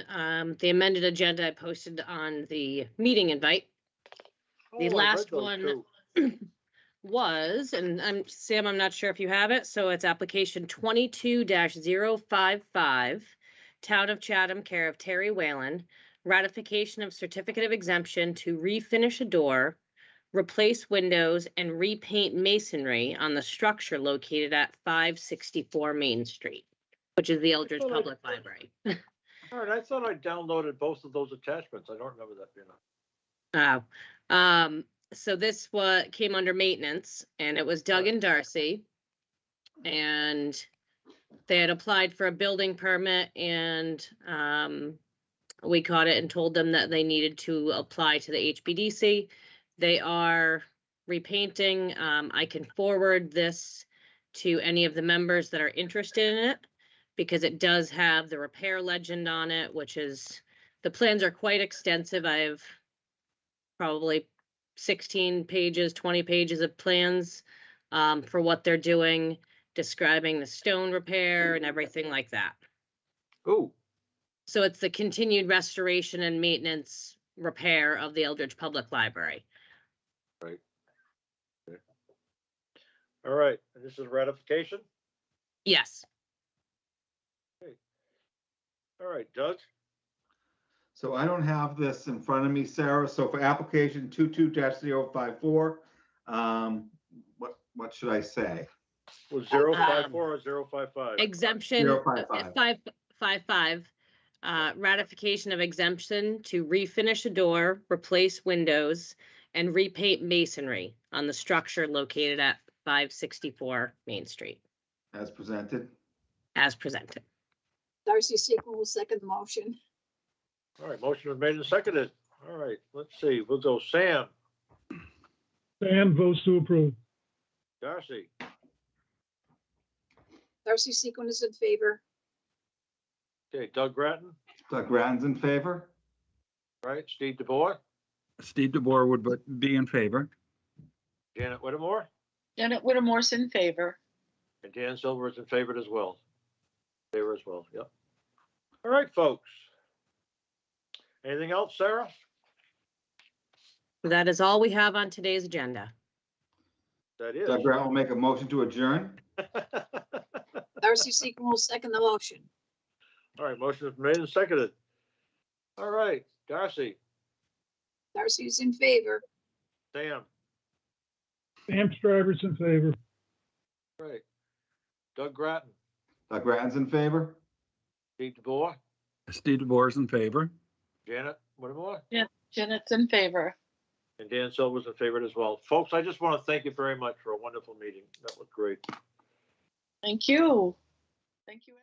the amended agenda I posted on the meeting invite. The Oh, I read last those one too. was, and Sam, I'm not sure if you have it, so it's application 22-055, Town of Chatham, care of Terry Whalen, ratification of certificate of exemption to refinish a door, replace windows, and repaint masonry on the structure located at 564 Main Street, which is the Eldridge thought I- Public Library. All right, I thought I downloaded both of those attachments. I don't remember that being on. So this came under maintenance, and it was Doug and Darcy. And they had applied for a building permit, and we caught it and told them that they needed to apply to the H.B.D.C. They are repainting. I can forward this to any of the members that are interested in it, because it does have the repair legend on it, which is, the plans are quite extensive. I have probably 16 pages, 20 pages of plans for what they're doing, describing the stone repair and everything like that. Ooh, So it's the continued restoration and maintenance repair of the Eldridge Public Library. right. Okay. All right, and this is ratification? Yes. All right, Doug? So I don't have this in front of me, Sarah. So for application 22-054, what should I say? Was 054 or 055? Exemption 055. 555, ratification of exemption to refinish a door, replace windows, and repaint masonry on the structure located at 564 Main Street, As presented. as presented. Darcy Sequel will second the motion. All right, motion was made and seconded. All right, let's see, we'll go Sam, Sam votes to approve. Darcy, Darcy Sequel is in favor. okay, Doug Grattan, Doug Grattan's in favor. right, Steve DeBoer, Steve DeBoer would be in favor. Janet Whittemore, Janet Whittemore's in favor. and Dan Silver is in favor as well. Favor as well, yep. All right, folks. Anything else, Sarah? That is all we have on today's agenda. That is. Doug Grattan will make a motion to adjourn. Darcy Sequel will second the motion. All right, motion is made and seconded. All right, Darcy, Darcy's in favor. Sam, Sam Stryver's in favor. all right, Doug Grattan, Doug Grattan's in favor. Steve DeBoer, Steve DeBoer is in favor. Janet Whittemore, Janet's in favor. and Dan Silver's in favor as well. Folks, I just want to thank you very much for a wonderful meeting. That was great. Thank you. Thank you.